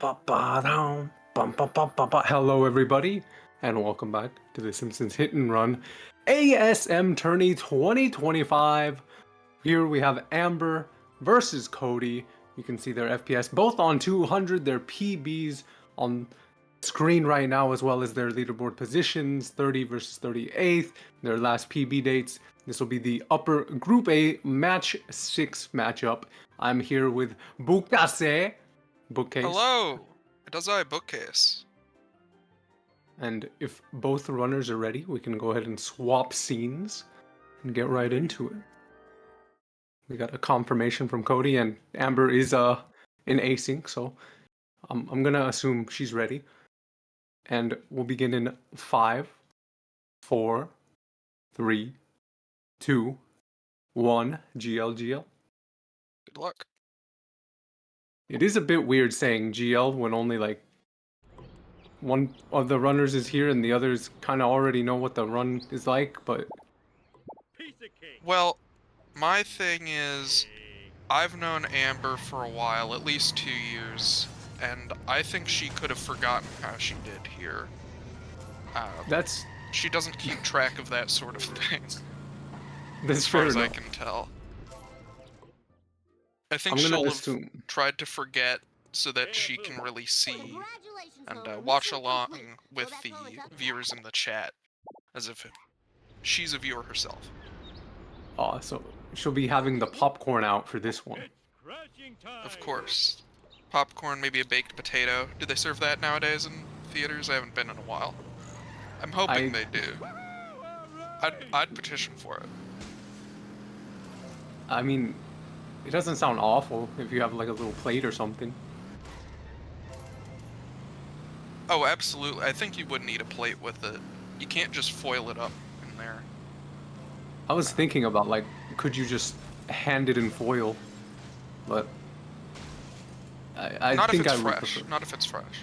Ba-ba-dum, bum, ba. Hello, everybody, and welcome back to The Simpsons Hit and Run ASM Tourney 2025. Here we have Amber versus Cody. You can see their FPS both on 200, their PBs on screen right now, as well as their leaderboard positions, 30 versus 38th, their last PB dates. This will be the upper Group A Match 6 matchup. I'm here with Bookcase. Hello! It does have a bookcase. And if both runners are ready, we can go ahead and swap scenes and get right into it. We got a confirmation from Cody, and Amber is in async, so I'm gonna assume she's ready. And we'll begin in 5, 4, 3, 2, 1. GL. Good luck. It is a bit weird saying GL when only like one of the runners is here and the others kind of already know what the run is like, but Well, my thing is, I've known Amber for a while, at least 2 years, and I think she could have forgotten how she did here. that's She doesn't keep track of that sort of thing, that's as far fair as I enough. can tell. I think I'm gonna she'll have assume. tried to forget so that she can really see and watch along with the viewers in the chat, as if she's a viewer herself. Oh, so she'll be having the popcorn out for this one. Of course. Popcorn, maybe a baked potato. Do they serve that nowadays in theaters? I haven't been in a while. I'm hoping they do. I'd petition for it. I mean, it doesn't sound awful if you have like a little plate or something. Oh, absolutely. I think you would need a plate with it. You can't just foil it up in there. I was thinking about like, could you just hand it in foil? But I Not if think it's I would fresh. prefer. Not if it's fresh.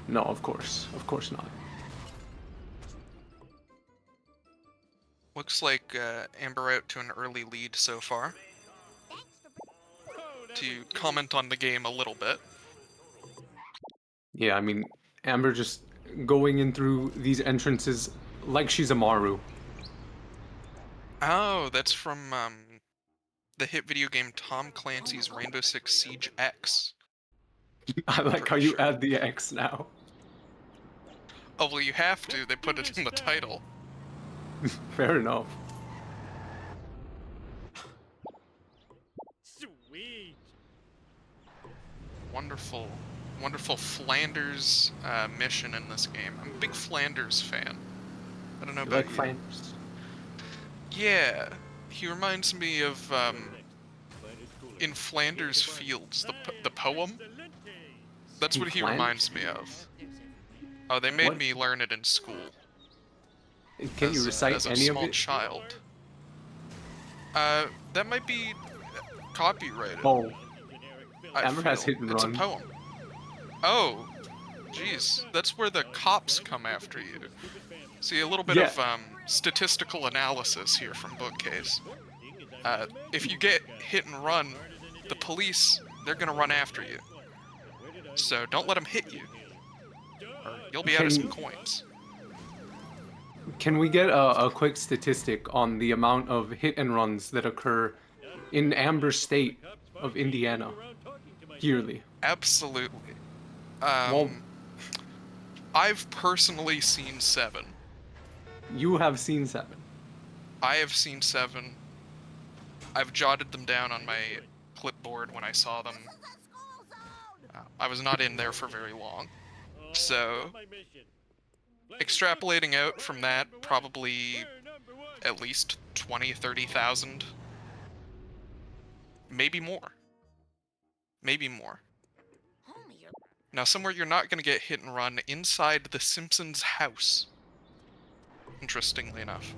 No, of course not. Looks like Amber out to an early lead so far. To comment on the game a little bit. Yeah, I mean, Amber just going in through these entrances like she's a Maru. Oh, that's from the hit video game Tom Clancy's Rainbow Six Siege X. I like how Pretty you sure. add the X now. Oh, well, you have to. They put it in the title. Fair enough. Sweet. Wonderful, wonderful Flanders mission in this game. I'm a big Flanders fan. I don't know You about like you. Flanders? Yeah, he reminds me of in Flanders Fields, the poem. That's what he reminds me of. Oh, they made What? me learn it in school. Can you recite as a any of small it? child. That might be copyrighted. Oh, I Amber has feel. hit and It's a run. poem. Oh, jeez, that's where the cops come after you. See, a little bit Yeah. of statistical analysis here from Bookcase. If you get hit and run, the police, they're gonna run after you. So don't let them hit you, or you'll be out of some coins. Can we get a quick statistic on the amount of hit and runs that occur in Amber State of Indiana yearly? Absolutely. Well, I've personally seen 7. you have seen 7. I have seen 7. I've jotted them down on my clipboard when I saw them. I was not in there for very long. So, extrapolating out from that, probably at least 20, 30,000. Maybe more. Maybe more. Now, somewhere you're not going to get hit and run inside the Simpsons house. Interestingly enough.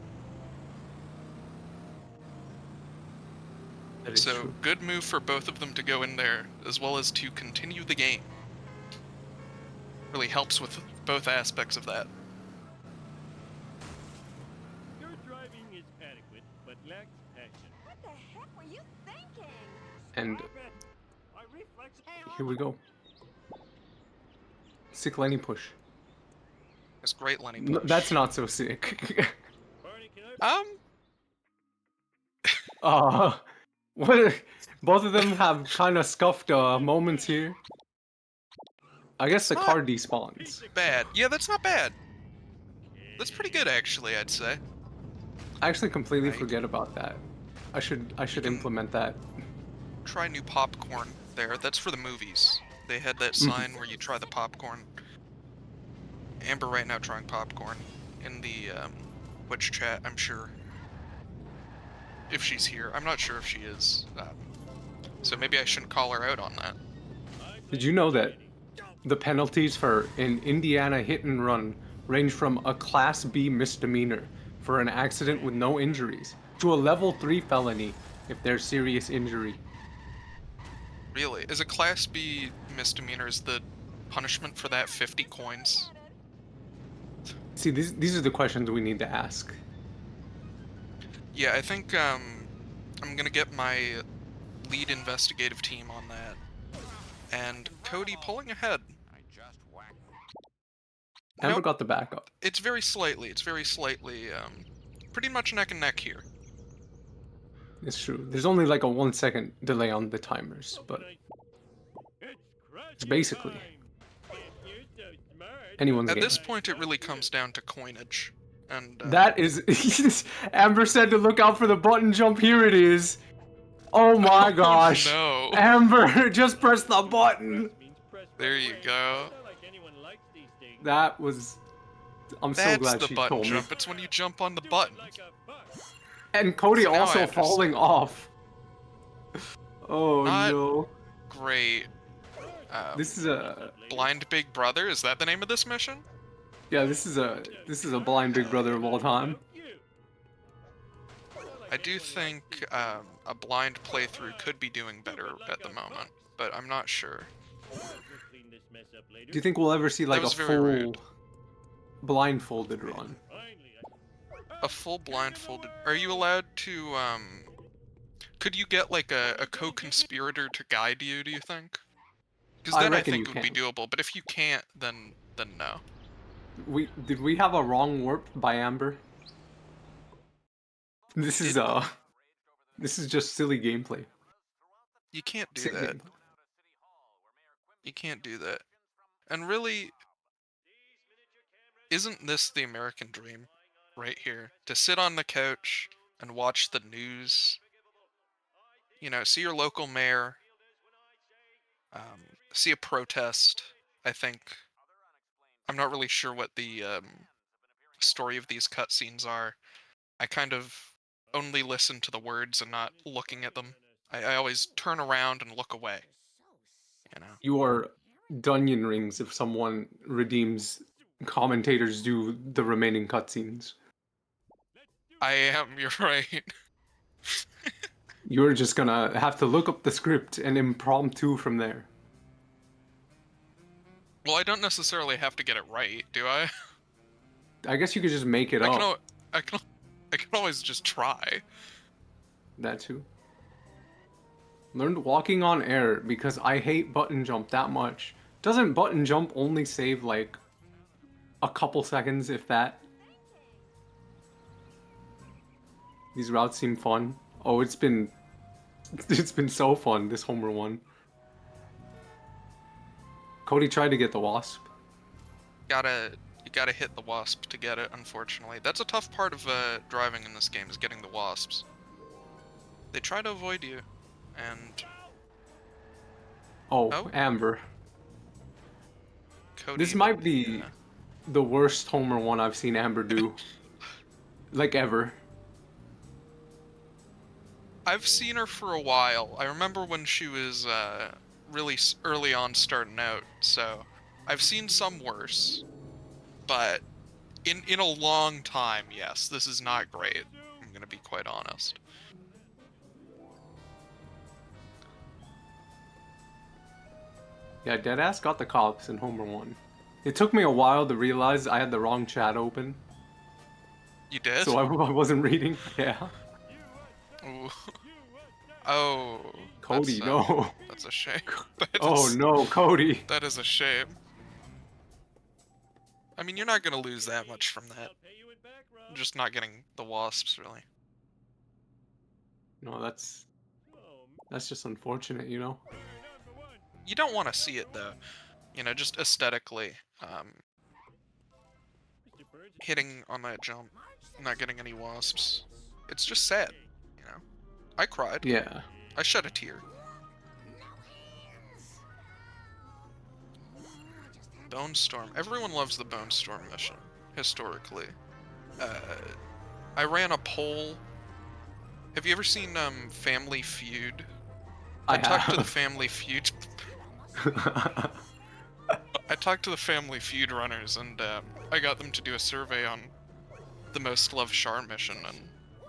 That is So, true. good move for both of them to go in there, as well as to continue the game. Really helps with both aspects of that. Your driving is adequate, but lacks passion. What the heck were you thinking? And My reflex. here we go. Sick Lenny push. It's great Lenny push. That's not so sick. Um, uh, what? Both of them have kind of scuffed moments here. I guess It's the not car despawns. bad. Yeah, that's not bad. That's pretty good, actually, I'd say. I actually completely Right. forget about that. I should can- implement that. Try new popcorn there. That's for the movies. They had that sign where you try the popcorn. Amber right now trying popcorn in the Twitch chat, I'm sure. If she's here. I'm not sure if she is. So maybe I shouldn't call her out on that. Did you know that the penalties for an Indiana hit and run range from a Class B misdemeanor for an accident with no injuries to a level 3 felony if there's serious injury? Really? Is a Class B misdemeanor, is the punishment for that 50 coins? See, these are the questions we need to ask. Yeah, I think I'm gonna get my lead investigative team on that. And Cody pulling ahead. Amber Nope, got the backup. it's very slightly, pretty much neck and neck here. It's true. There's only like a 1 second delay on the timers, but it's basically anyone's At game. this point, it really comes down to coinage. And That is... Amber said to look out for the button jump. Here it is. Oh my gosh. no. Amber, just press the button. There you go. That was... I'm so That's glad the she button told me. jump. It's when you jump on the button. And Cody So now I also understand. falling off. Oh Not no. Great. This is a... Blind Big Brother. Is that the name of this mission? Yeah, this is a blind big brother of all time. I do think a blind playthrough could be doing better at the moment, but I'm not sure. Do you think we'll ever see like a was very full rude. blindfolded run? A full blindfolded. Are you allowed to could you get like a co-conspirator to guide you, do you think? Because I then I reckon think you it would be can. doable, but if you can't, then no. Did we have a wrong warp by Amber? This is just silly gameplay. You can't do Sick that. gameplay. You can't do that. And really, isn't this the American dream right here? To sit on the couch and watch the news. You know, see your local mayor. See a protest, I think. I'm not really sure what the story of these cutscenes are. I kind of only listen to the words and not looking at them. I always turn around and look away. You know? You are Dunyan rings if someone redeems commentators do the remaining cutscenes. I am, you're right. You're just gonna have to look up the script and impromptu from there. Well, I don't necessarily have to get it right, do I? I guess you could just make it up. I can always just try. That too. Learned walking on air because I hate button jump that much. Doesn't button jump only save like a couple seconds, if that? These routes seem fun. Oh, it's been so fun, this Homer one. Cody tried to get the wasp. You gotta hit the wasp to get it, unfortunately. That's a tough part of driving in this game, is getting the wasps. They try to avoid you, and... Oh, Amber. Cody... This might be the worst Homer one I've seen Amber do. Like, ever. I've seen her for a while. I remember when she was really early on starting out, so I've seen some worse. But in a long time, yes, this is not great. I'm gonna be quite honest. Yeah, Deadass got the cops in Homer 1. It took me a while to realize I had the wrong chat open. You did? So I wasn't reading. Yeah. Ooh. Oh. Cody, no. That's a shame. Oh no, Cody. That is a shame. I mean, you're not gonna lose that much from that. I'll pay you in back rub. Just not getting the wasps, really. No, that's Oh, just unfortunate, you know. number one. You don't want to see it though. You know, just aesthetically, Mr. Burns. hitting on that jump, not getting any wasps. It's just sad, you know. I cried. Yeah. I shed a tear. Bone Storm. Everyone loves the Bone Storm mission, historically. I ran a poll. Have you ever seen Family Feud? I talked to the Family Feud. I talked to the Family Feud runners, and I got them to do a survey on the most loved Char mission, and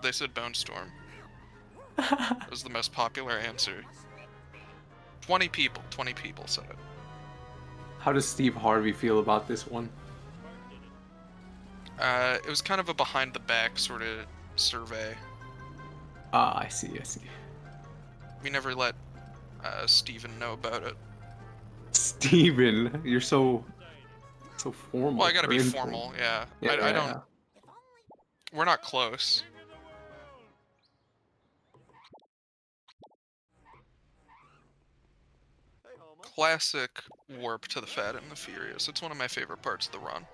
they said Bone Storm. It was the most popular answer. 20 people said it. How does Steve Harvey feel about this one? It was kind of a behind the back sort of survey. Ah, I see, I see. We never let Steven know about it. Steven, you're so formal. Well, I gotta or be informal. formal, yeah. Yeah, I yeah, don't. yeah. We're not close. Classic warp to the Fat and the Furious. It's one of my favorite parts of the run.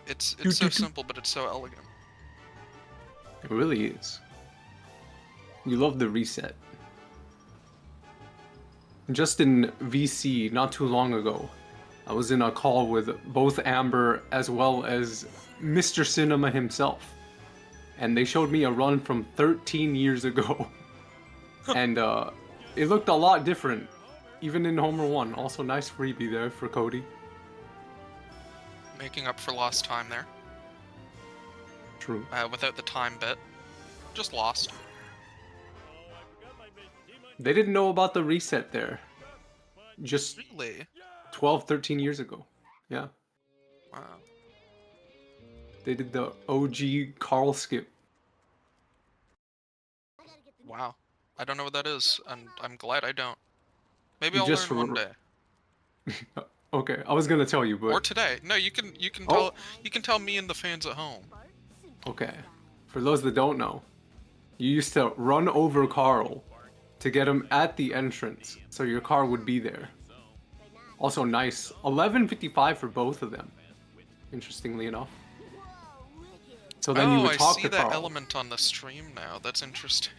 It's so simple, but it's so elegant. It really is. You love the reset. Just in VC, not too long ago, I was in a call with both Amber as well as Mr. Cinema himself. And they showed me a run from 13 years ago. And it looked a lot different, even in Homer 1. Also, nice freebie there for Cody. Making up for lost time there. True. Without the time bit. Just lost. They didn't know about the reset there. Just Really? 12, 13 years ago. Yeah. Wow. They did the OG Carl skip. Wow. I don't know what that is, and I'm glad I don't. Maybe You I'll just learn one day. Okay, I was gonna tell you, but Or today. No, you can Oh. tell me and the fans at home. okay. For those that don't know, you used to run over Carl to get him at the entrance, so your car would be there. Also nice. 11:55 for both of them. Interestingly enough. So then you would I talk see to that Carl. element on the stream now. That's interesting.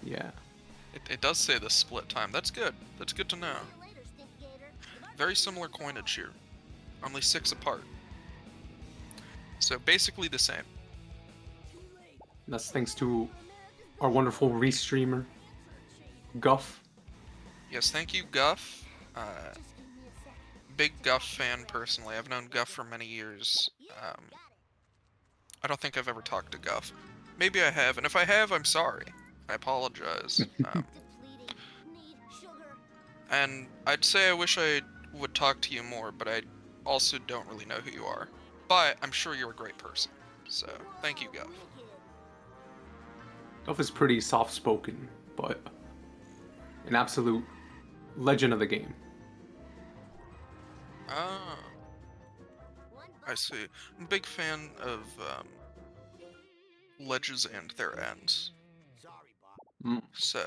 Yeah. It does say the split time. That's good. That's good to know. Very similar coinage here. Only 6 apart. So basically the same. That's thanks to our wonderful restreamer, Guff. Yes, thank you, Guff. Big Guff fan personally. I've known Guff for many years. I don't think I've ever talked to Guff. Maybe I have, and if I have, I'm sorry. I apologize. And I'd say I wish I would talk to you more, but I also don't really know who you are. But I'm sure you're a great person. So, thank you, Guff. Guff is pretty soft-spoken, but an absolute legend of the game. Ah. I see. I'm a big fan of ledges and their ends. Mm. So,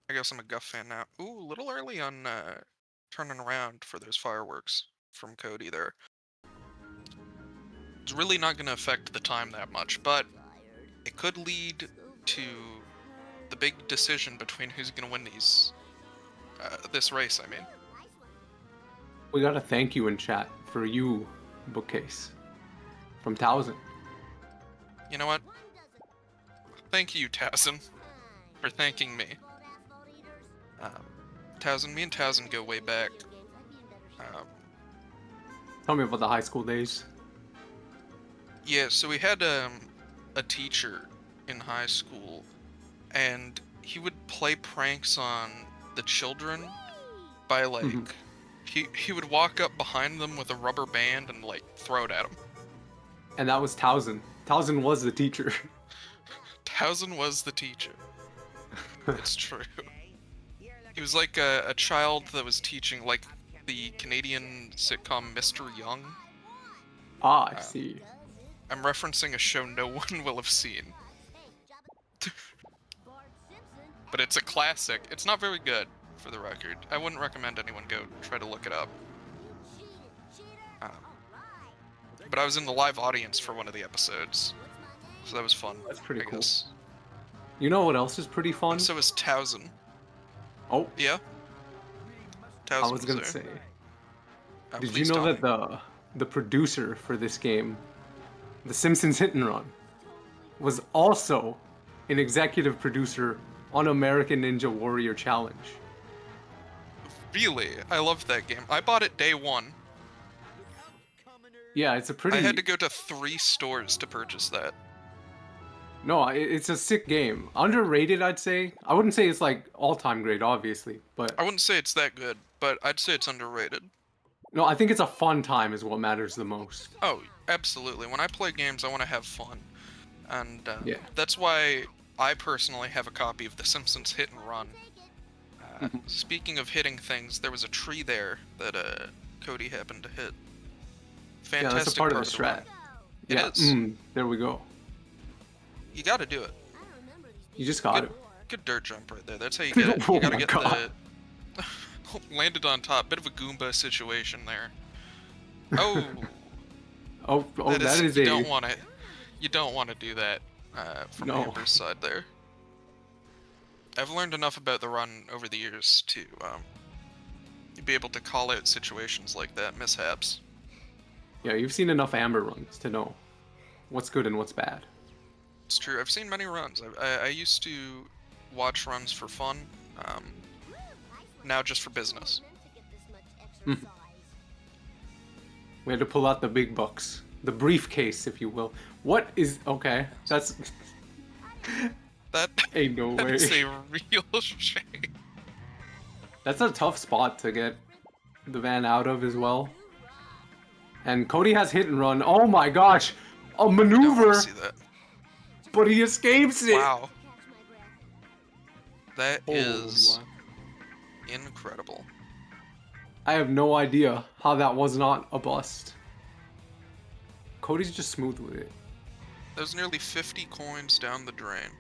I guess I'm a Guff fan now. Ooh, a little early on turning around for those fireworks from Cody there. It's really not going to affect the time that much, but it could lead to the big decision between who's going to win this race, I mean. We got a thank you in chat for you, Bookcase. From Towson. You know what? Thank you, Towson, for thanking me. Towson, me and Towson go way back. Tell me about the high school days. Yeah, so we had a teacher in high school, and he would play pranks on the children by like he would walk up behind them with a rubber band and like throw it at them. And that was Towson. Towson was the teacher. Towson was the teacher. It's true. He was like a child that was teaching like the Canadian sitcom Mr. Young. Ah, I see. I'm referencing a show no one will have seen. But it's a classic. It's not very good, for the record. I wouldn't recommend anyone go try to look it up. But I was in the live audience for one of the episodes, so that was fun. That's pretty I cool. guess. You know what else is pretty fun? And so is Towson. Oh, Yeah. Towson I was gonna there. say. Did you Please know tell that me. the producer for this game, The Simpsons Hit and Run, was also an executive producer on American Ninja Warrior Challenge? Really? I loved that game. I bought it day one. Yeah, it's a pretty. I had to go to 3 stores to purchase that. No, it's a sick game. Underrated, I'd say. I wouldn't say it's like all-time great, obviously, but I wouldn't say it's that good, but I'd say it's underrated. no, I think it's a fun time is what matters the most. Oh, absolutely. When I play games, I want to have fun. And Yeah. that's why I personally have a copy of The Simpsons Hit and Run. Speaking of hitting things, there was a tree there that Cody happened to hit. Fantastic Yeah, that's a part of the to strat. run. Yeah, It is. There we go. You gotta do it. You just got it. Good dirt jump right there. That's how you get it. Oh You gotta my get God. the... Landed on top. Bit of a Goomba situation there. Oh, Oh, that is you a. don't want to. You don't want to do that from No. Amber's side there. I've learned enough about the run over the years to be able to call out situations like that, mishaps. Yeah, you've seen enough Amber runs to know what's good and what's bad. It's true. I've seen many runs. I used to watch runs for fun. Now just for business. We had to pull out the big bucks, the briefcase, if you will. What is okay? That's That ain't no way. That's a real shame. That's a tough spot to get the van out of as well. And Cody has hit and run. Oh my gosh, a I don't maneuver, want to see that. but he escapes it. Wow. That Oh is my. incredible. I have no idea how that was not a bust. Cody's just smooth with it. There's nearly 50 coins down the drain.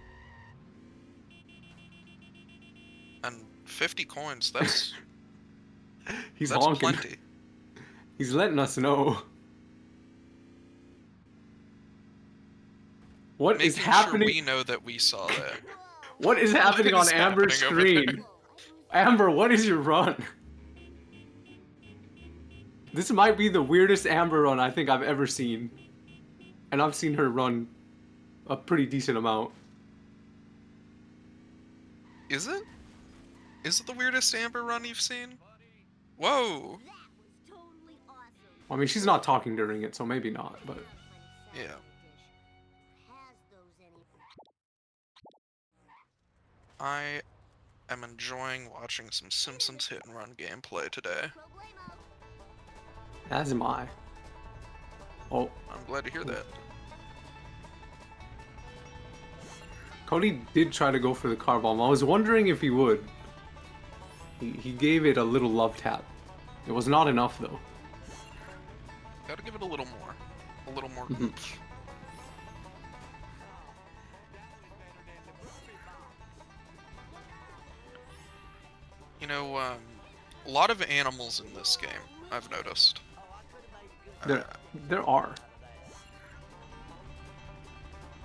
And 50 coins, that's He's that's honking. plenty. He's letting us know. What is Making happening? sure we know that we saw that. What is happening What on is Amber's happening over there? screen? Amber, what is your run? This might be the weirdest Amber run I think I've ever seen. And I've seen her run a pretty decent amount. Is it? Is it the weirdest Amber run you've seen? Whoa! I mean, she's not talking during it, so maybe not, but... Yeah. I am enjoying watching some Simpsons Hit and Run gameplay today. As am I. Oh, I'm glad to hear that. Cody did try to go for the car bomb. I was wondering if he would. He gave it a little love tap. It was not enough, though. Gotta give it a little more. A little more Mhm. oomph. You know, a lot of animals in this game, I've noticed. There are.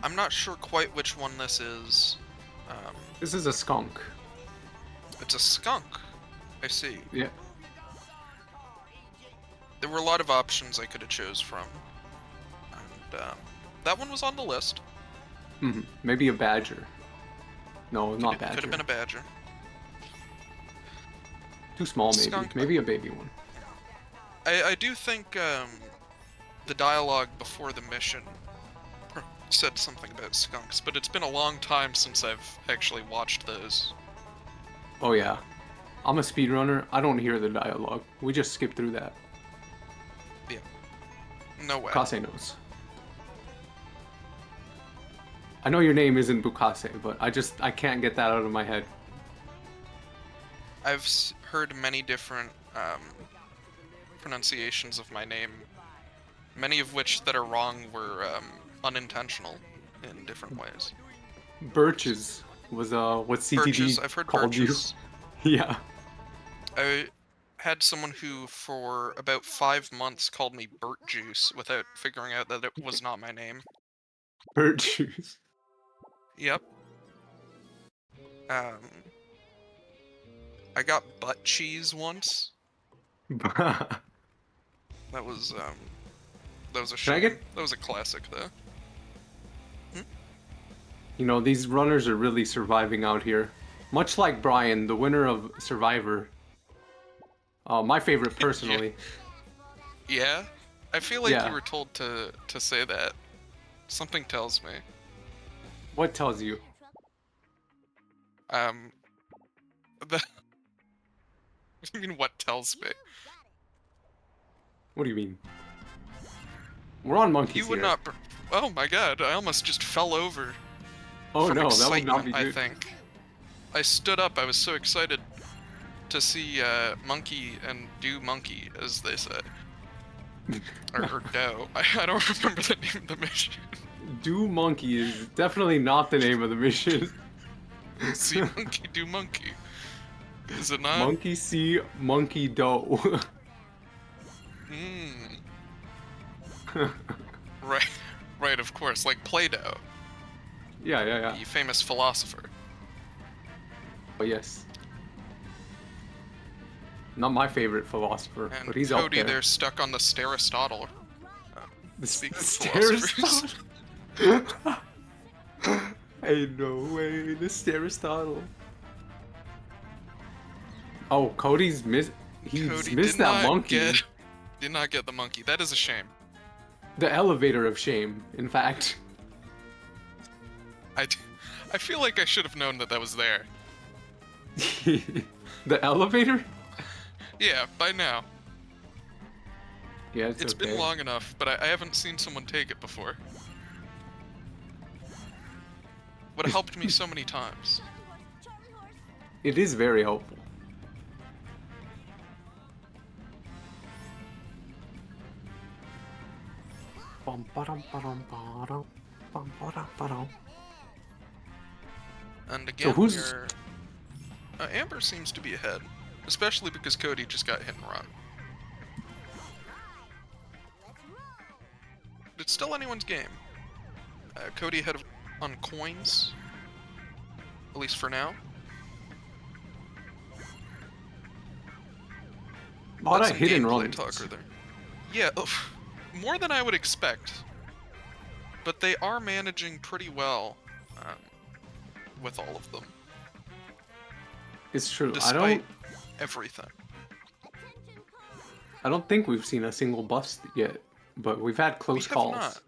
I'm not sure quite which one this is. This is a skunk. It's a skunk. I see. Yeah. There were a lot of options I could have chose from. And that one was on the list. Maybe a badger. No, not badger. Could have been a badger. Too small, maybe. Skunk. Maybe a baby one. I do think the dialogue before the mission said something about skunks, but it's been a long time since I've actually watched those. Oh yeah. I'm a speedrunner. I don't hear the dialogue. We just skip through that. Yeah. No way. Bukase knows. I know your name isn't Bukase, but I can't get that out of my head. heard many different pronunciations of my name, many of which that are wrong were unintentional in different ways. Birches was what Birches, CTD I've heard called birches. you. Yeah. I had someone who, for about 5 months, called me Burt Juice without figuring out that it was not my name. Birches. Yep. I got butt cheese once. That was a Can I shame. get- That was a classic, though. You know, these runners are really surviving out here. Much like Brian, the winner of Survivor. My favorite personally. Yeah? I feel like Yeah. you were told to say that. Something tells me. What tells you? The... I mean, what tells me? What do you mean? We're on monkeys You would here. not... Oh my god, I almost just fell over. Oh From no, that would not excitement, be I good. think. I stood up, I was so excited to see Monkey and Do Monkey, as they say. or Doe. I don't remember the name of the mission. Do Monkey is definitely not the name of the mission. See Monkey, Do Monkey. Is it not? Monkey see, monkey dough. Mmm. Right, of course, like Plato, yeah. the famous philosopher. Oh yes. Not my favorite philosopher, And but he's out Cody, there. they're stuck on the Aristotle. The Speaking of stairs. philosophers. Ain't no way, the Aristotle. Oh, Cody's missed. He's Cody missed did that not monkey. did not get the monkey. That is a shame. The elevator of shame, in fact. I feel like I should have known that was there. The elevator? Yeah, by now. Yeah, It's okay. been long enough, but I haven't seen someone take it before. Would have helped me so many times. It is very helpful. And again, who's- we're... Amber seems to be ahead. Especially because Cody just got hit and run. It's still anyone's game. Cody ahead on coins. At least for now. A lot That's of some hidden gameplay runs. talker there. Yeah, more than I would expect. But they are managing pretty well with all of them. It's true. Despite everything. I don't think we've seen a single bust yet, but we've had close We have calls. not.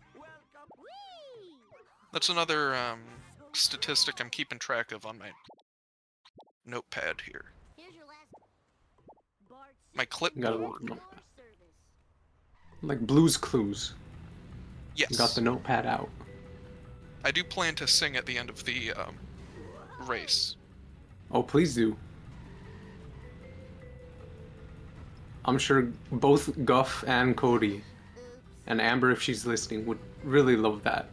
That's another statistic I'm keeping track of on my notepad here. My clipboard. Like Blue's Clues. Yes. Got the notepad out. I do plan to sing at the end of the race. Oh, please do. I'm sure both Guff and Cody, and Amber, if she's listening, would really love that.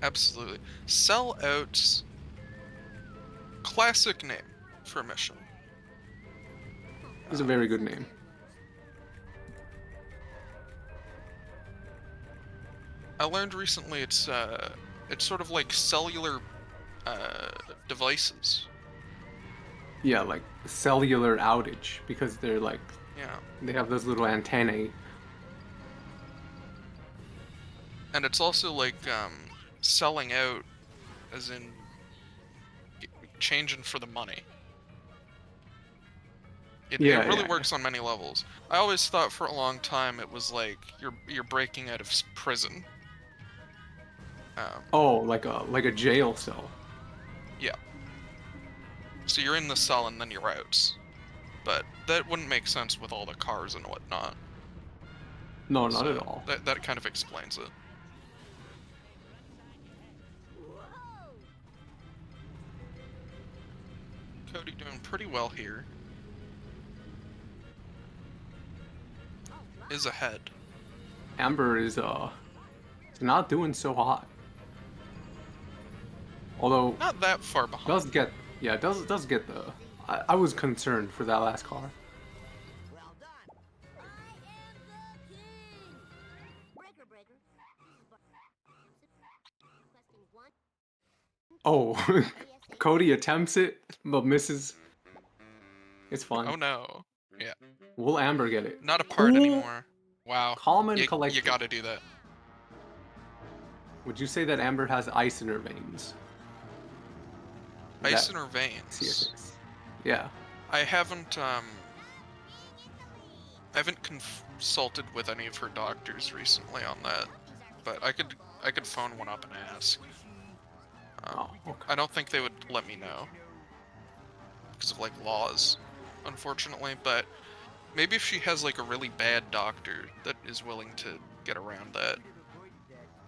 Absolutely. Sellouts. Classic name for a mission. It's a very good name. I learned recently it's sort of like cellular devices. Yeah, like cellular outage, because they're like, Yeah. they have those little antennae. And it's also like selling out, as in changing for the money. It really works on many levels. I always thought for a long time it was like you're breaking out of prison. Oh, like a jail cell. Yeah. So you're in the cell and then you're out. But that wouldn't make sense with all the cars and whatnot. No, not So at all. That kind of explains it. Cody doing pretty well here. Is ahead. Amber is not doing so hot. Although Not that far behind. does get does get the I was concerned for that last car. Well done. I am the king. Breaker, breaker. Requesting one. Oh, Cody attempts it but misses. It's fine. Oh no. Yeah. Will Amber get it? Not a part Cool. anymore. Wow. Calm and You collected. gotta do that. Would you say that Amber has ice in her veins? Ice That- in her veins. CSX. Yeah. I haven't consulted with any of her doctors recently on that, but I could phone one up and ask. Oh, okay. I don't think they would let me know because of like laws, unfortunately. But maybe if she has like a really bad doctor that is willing to get around that.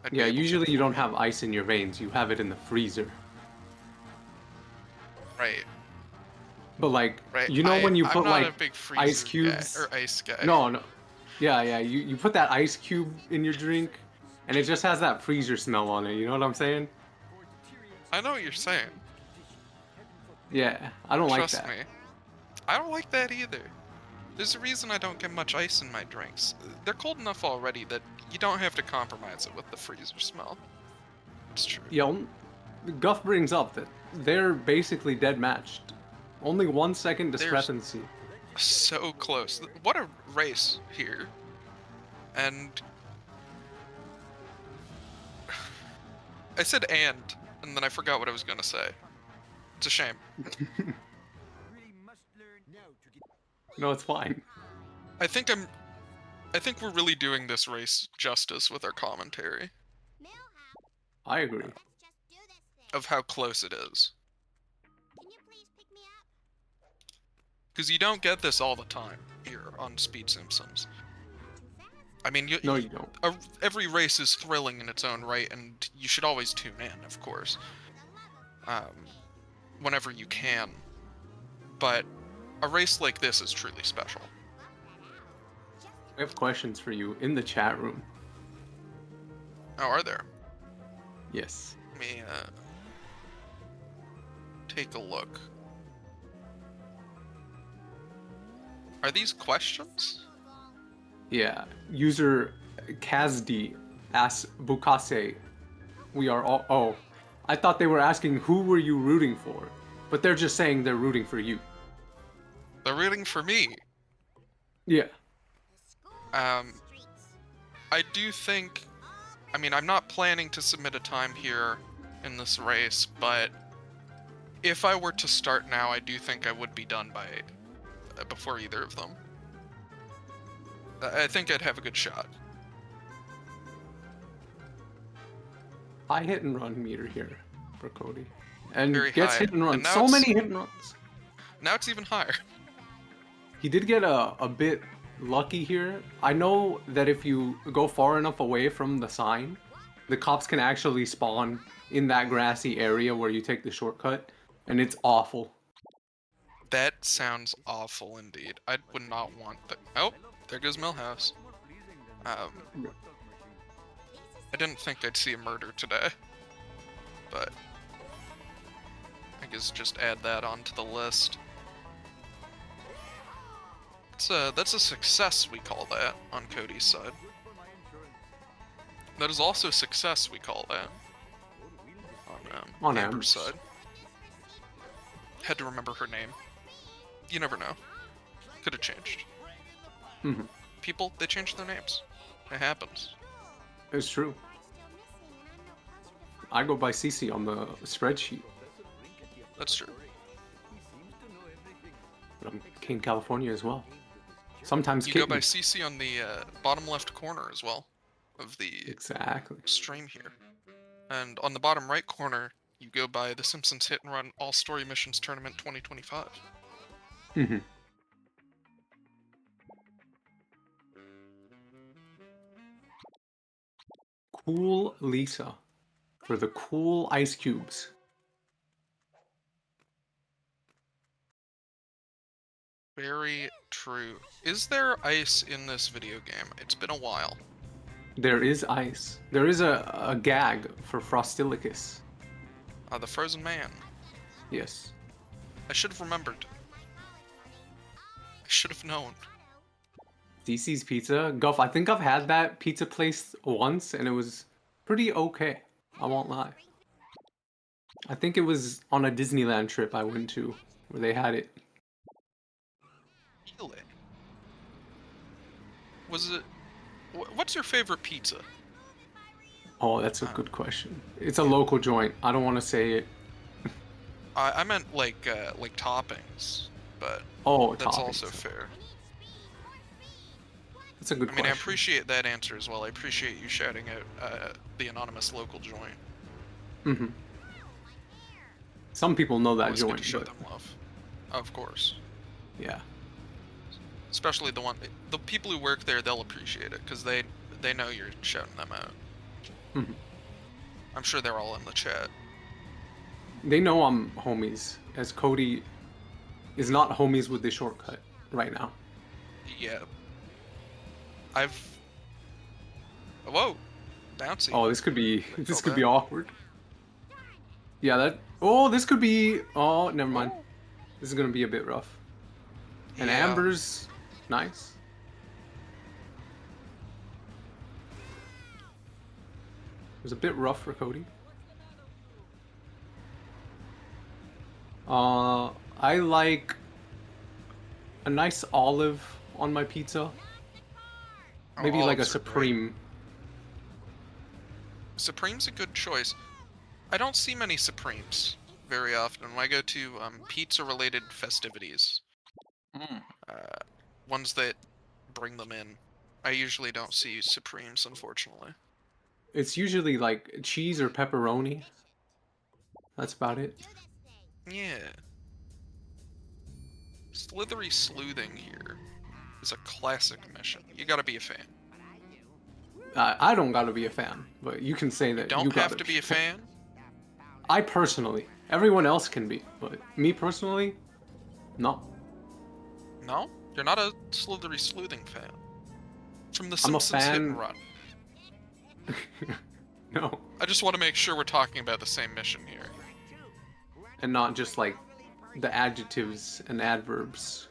I'd be Yeah, able to usually you don't inform have ice in your veins. You have it in the freezer. you. Right. But like, Right. you know when you I'm put not like a big freezer ice guy, cubes? or ice guy. No. Yeah. You put that ice cube in your drink, and it just has that freezer smell on it. You know what I'm saying? I know what you're saying. Yeah, I don't like Trust that. me. I don't like that either. There's a reason I don't get much ice in my drinks. They're cold enough already that you don't have to compromise it with the freezer smell. It's true. Yo, Guff brings up that they're basically dead matched. Only 1 second discrepancy. So close. What a race here. And I said and then I forgot what I was gonna say. It's a shame. No, it's fine. I think we're really doing this race justice with our commentary I agree. Let's just do this thing. of how close it is. Can you please pick me up? Because you don't get this all the time here on Speed Simpsons. I mean, No, you don't. every race is thrilling in its own right, and you should always tune in, of course, whenever you can. But a race like this is truly special. We have questions for you in the chat room. Oh, are there? Yes. Let me take a look. Are these questions? Yeah. User Kazdi asks Bukase, we are all. Oh, I thought they were asking who were you rooting for, but they're just saying they're rooting for you. They're rooting for me. Yeah. I do think, I mean, I'm not planning to submit a time here in this race, but if I were to start now, I do think I would be done by before either of them. I think I'd have a good shot. High hit and run meter here for Cody. And Very gets high. hit and runs. And now So it's- many hit and runs. Now it's even higher. He did get a bit lucky here. I know that if you go far enough away from the sign, the cops can actually spawn in that grassy area where you take the shortcut, and it's awful. That sounds awful indeed. I would not want that. Oh, there goes Millhouse. I didn't think I'd see a murder today, but I guess just add that onto the list. That's a success, we call that, on Cody's side. That is also success, we call that, On Amber's Amber's. side. Had to remember her name. You never know. Could have changed. Mhm. People, they change their names. It happens. It's true. I go by CC on the spreadsheet, That's true. but I'm King California as well. Sometimes You go Kitten. by CC on the bottom left corner as well of the Exactly. stream here. And on the bottom right corner, you go by The Simpsons Hit and Run All Story Missions Tournament 2025. Mhm. Cool Lisa for the cool ice cubes. Very true. Is there ice in this video game? It's been a while. There is ice. There is a gag for Frostilicus. The frozen man. Yes. I should have remembered. I should have known. DC's Pizza. Guff, I think I've had that pizza place once and it was pretty okay. I won't lie. I think it was on a Disneyland trip I went to where they had it. Really? Was it... What's your favorite pizza? Oh, that's a good question. It's a local joint. I don't want to say it. I meant like toppings, but Oh, that's toppings. also fair. That's a good I mean, question. I appreciate that answer as well. I appreciate you shouting out the anonymous local joint. Mm-hmm. Some people know that Always good joint, to show but them love. Of course. yeah. Especially the people who work there, they'll appreciate it because they know you're shouting them out. Mm-hmm. I'm sure they're all in the chat. They know I'm homies, as Cody is not homies with the shortcut right now. Yeah. Whoa, bouncy. Oh, this could be felt bad. awkward. Yeah, that. Oh, this could be. Oh, never mind. Oh. This is gonna be a bit rough. And Yeah. Amber's nice. It was a bit rough for Cody. I like a nice olive on my pizza. Oh, Maybe like a olives are great. supreme. Supreme's a good choice. I don't see many Supremes very often when I go to pizza-related festivities. Ones that bring them in. I usually don't see Supremes, unfortunately. It's usually like cheese or pepperoni. That's about it. Yeah. Slithery Sleuthing here is a classic mission. You gotta be a fan. I don't gotta be a fan, but you can say that Don't you have gotta to be a fan. I personally, everyone else can be, but me personally, no. No? You're not a Slithery Sleuthing fan. From The I'm a Simpsons Hit and fan- Run. No, I just want to make sure we're talking about the same mission here. and not just like the adjectives and adverbs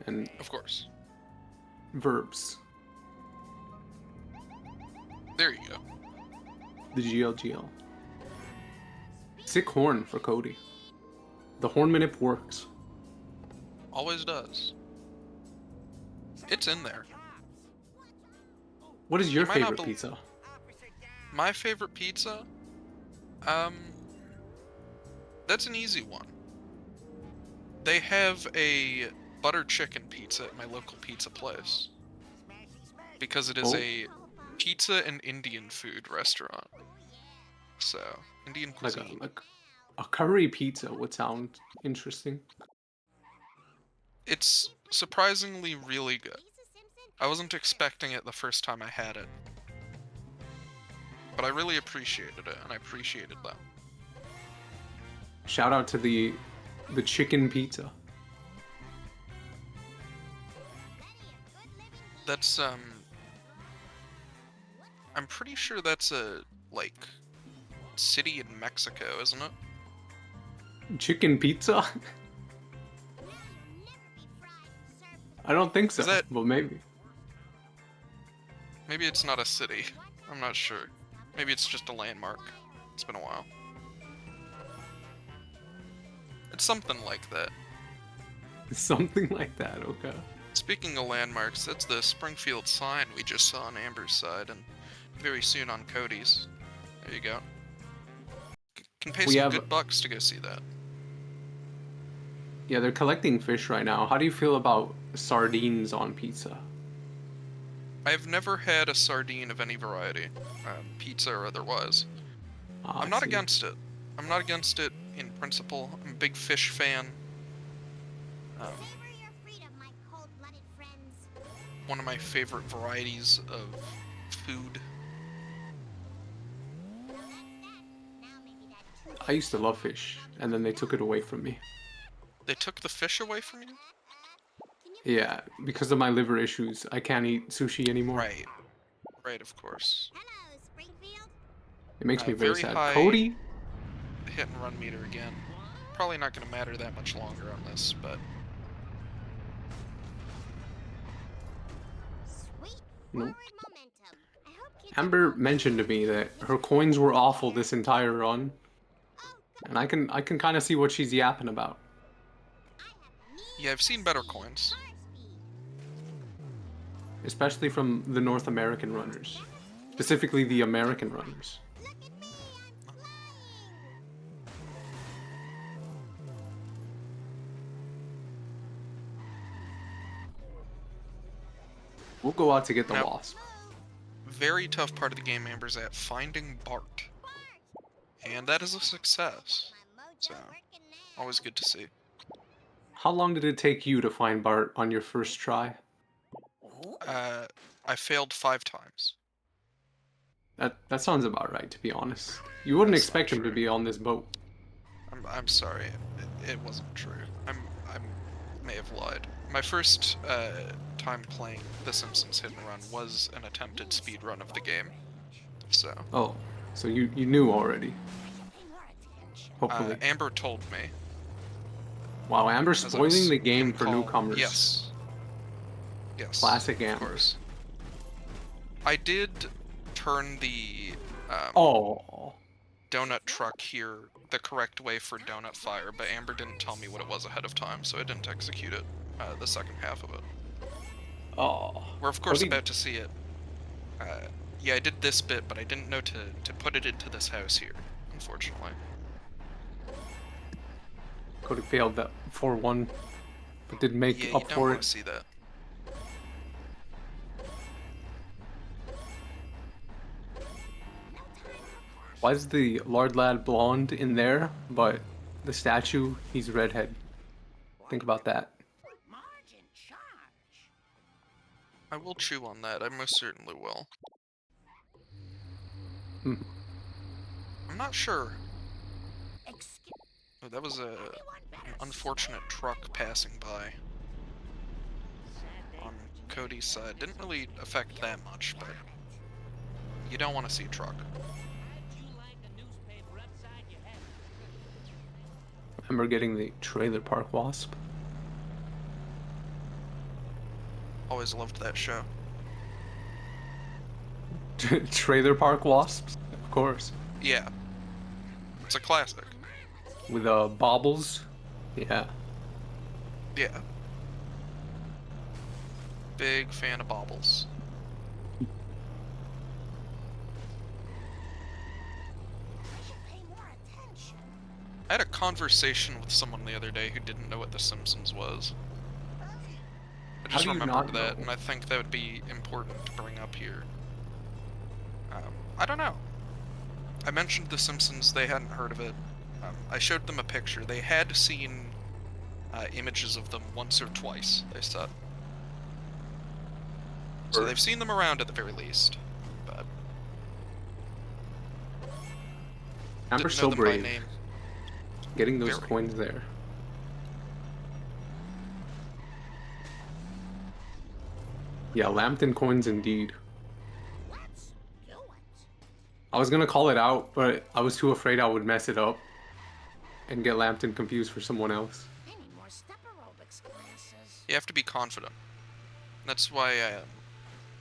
and Of course. verbs. There you go. The GLGL. Sick horn for Cody. The horn minute works. Always does. It's in there. What is your might not favorite bel- pizza? My favorite pizza? That's an easy one. They have a butter chicken pizza at my local pizza place. Because it is Oh. a pizza and Indian food restaurant. So, Indian cuisine. Like a curry pizza would sound interesting. It's surprisingly really good. I wasn't expecting it the first time I had it. But I really appreciated it, and I appreciated them. Shout out to the chicken pizza. That's, I'm pretty sure that's a, like, city in Mexico, isn't it? Chicken pizza? I don't think so, Is that- but maybe. Maybe it's not a city. I'm not sure. Maybe it's just a landmark. It's been a while. It's something like that. Something like that, okay. Speaking of landmarks, that's the Springfield sign we just saw on Amber's side, and very soon on Cody's. There you go. Can pay We some have- good bucks to go see that. Yeah, they're collecting fish right now. How do you feel about sardines on pizza? I've never had a sardine of any variety, pizza or otherwise. Ah, I'm I not see. against it. I'm not against it in principle. I'm a big fish fan. Savor your freedom, my cold-blooded friends. One of my favorite varieties of food. Now maybe that I used to love fish, and then they took it away from me. They took the fish away from you? Yeah, because of my liver issues, I can't eat sushi anymore. Right. Right, of course. Hello, Springfield. It makes me very Very sad. high Cody? hit and run meter again. Probably not going to matter that much longer on this, but Sweet Nope. forward momentum. I hope kids Amber mentioned to me that her coins were awful this entire run, Oh, good. and I can kind of see what she's yapping about. I have need yeah, I've seen for better speed. coins. Car speed. Especially from the North American runners. Specifically the American runners. Look at me, I'm flying. We'll go out to get the Now- wasp. Very tough part of the game, Amber's at finding Bart. And that is a success. My mojo So, working now. always good to see. How long did it take you to find Bart on your first try? I failed 5 times. That sounds about right, to be honest. You wouldn't That's not expect him to true. be on this boat. I'm sorry, it wasn't true. I may have lied. My first time playing The Simpsons Hit and Run was an attempted speed run of the game. So, Oh, so you knew already. Hopefully. Amber told me. Wow, Amber's as I was spoiling the game in for call- newcomers. Yes. Yes. Classic of Amber. course. I did turn the Oh. donut truck here the correct way for donut fire, but Amber didn't tell me what it was ahead of time, so I didn't execute it the second half of it. Oh. We're of course Cody- about to see it. Yeah, I did this bit, but I didn't know to put it into this house here, unfortunately. Cody failed that 4-1, but did make Yeah, you up don't for want it. to see that. Why is the Lord Lad blonde in there, but the statue, he's redhead? Think about that. Margin charge. I will chew on that, I most certainly will. Hmm. I'm not sure. Excuse Oh, that was anyone an better unfortunate truck passing by Sad day on for Cody's side. Didn't really affect that much, but you don't want to see a truck. How'd you like a newspaper upside your head? Remember getting the Trailer Park Wasp? Always loved that show. Trailer Park Wasps? Of course. Yeah. It's a classic. With baubles? Yeah. Yeah. Big fan of baubles. I should pay more attention. I had a conversation with someone the other day who didn't know what The Simpsons was. I just do you remembered not that, know? and I think that would be important to bring up here. I don't know. I mentioned The Simpsons, they hadn't heard of it. I showed them a picture. They had seen images of them once or twice, they said. So they've seen them around at the very least. But Amber's didn't know so them by brave. name. Getting those Very. coins there. Yeah, Lambton coins indeed. Let's do it. I was gonna call it out, but I was too afraid I would mess it up and get Lambton confused for someone else. I need more step aerobics classes. You have to be confident. That's why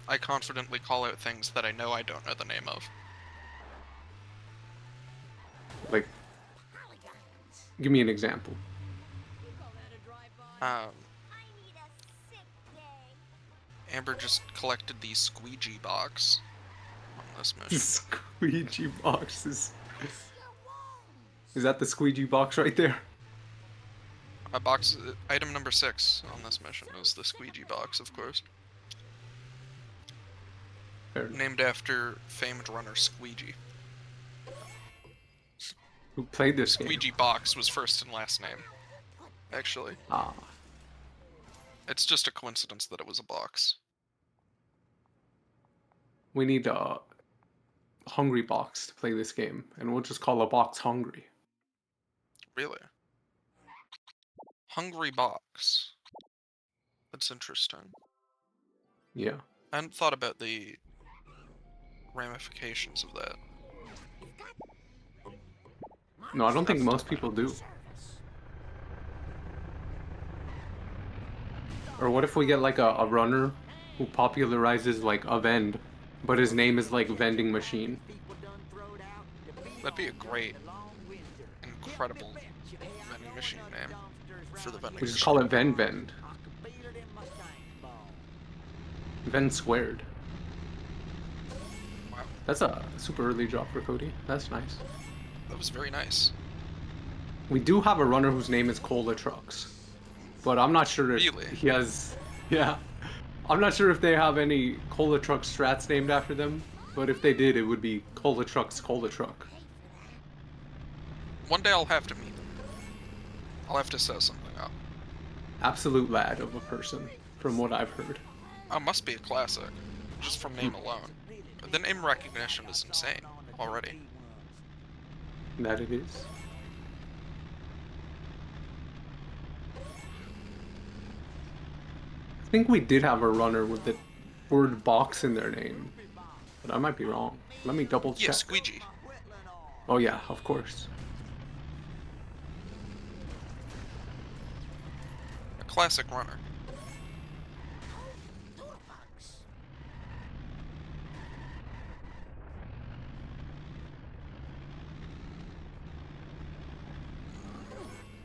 I confidently call out things that I know I don't know the name of. Like, Polygons. give me an example. I need a sick day. Amber just collected the squeegee box on this mission. Squeegee boxes. Your wounds. Is that the squeegee box right there? Item number 6 on this mission is the squeegee box, of course. Fair enough. Named after famed runner Squeegee. Who played this game? Squeegee box was first and last name, actually. Ah, It's just a coincidence that it was a box. we need a hungry box to play this game, and we'll just call a box hungry. Really? Hungry box. That's interesting. Yeah. I hadn't thought about the ramifications of that. No, I don't think That's most not bad. people do. Or what if we get like a runner who popularizes like a vend, but his name is like vending machine? That'd be a great, incredible vending machine name for the vending We just machine. call it Vend. Vend squared. Wow, That's a super early drop for Cody. That's nice. that was very nice. We do have a runner whose name is Cola Trucks, but I'm not sure if Really? he has. Yeah, I'm not sure if they have any Cola Truck strats named after them. But if they did, it would be Cola Trucks Cola Truck. One day I'll have to meet them. I'll have to set something up. Absolute lad of a person, from what I've heard. Oh, must be a classic, just from name alone. The name recognition is insane already. That it is. I think we did have a runner with the word box in their name, but I might be wrong. Let me double check. Yeah, Squeegee. Oh yeah, of course. A classic runner.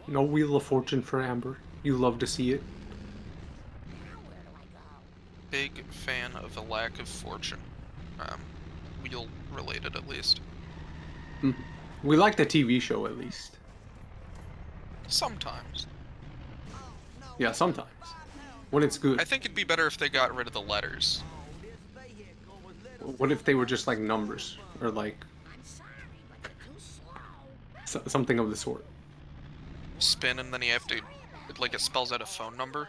No Wheel of Fortune for Amber. You love to see it. Big fan of a lack of fortune. Wheel related at least. We like the TV show at least. Sometimes. Yeah, sometimes. When it's good. I think it'd be better if they got rid of the letters. What if they were just like numbers? Or like something of the sort. Spin and then you have to, it spells out a phone number.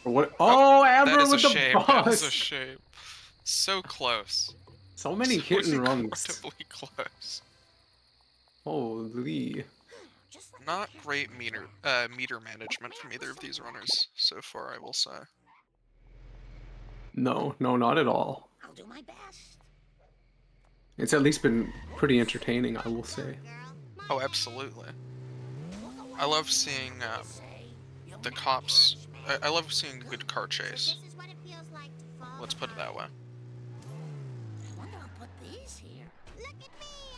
Or what? Oh, Amber That is with a the shame. That is a bus! shame. So close. So many So hit and runs. incredibly close. Holy. Not great meter management from either of these runners so far, I will say. No, not at all. I'll do my best. It's at least been pretty entertaining, I will say. Oh, absolutely. I love seeing the cops. I love seeing a good car chase. This is what it feels like to fall Let's put it that way. I wonder who put these here. Look at me,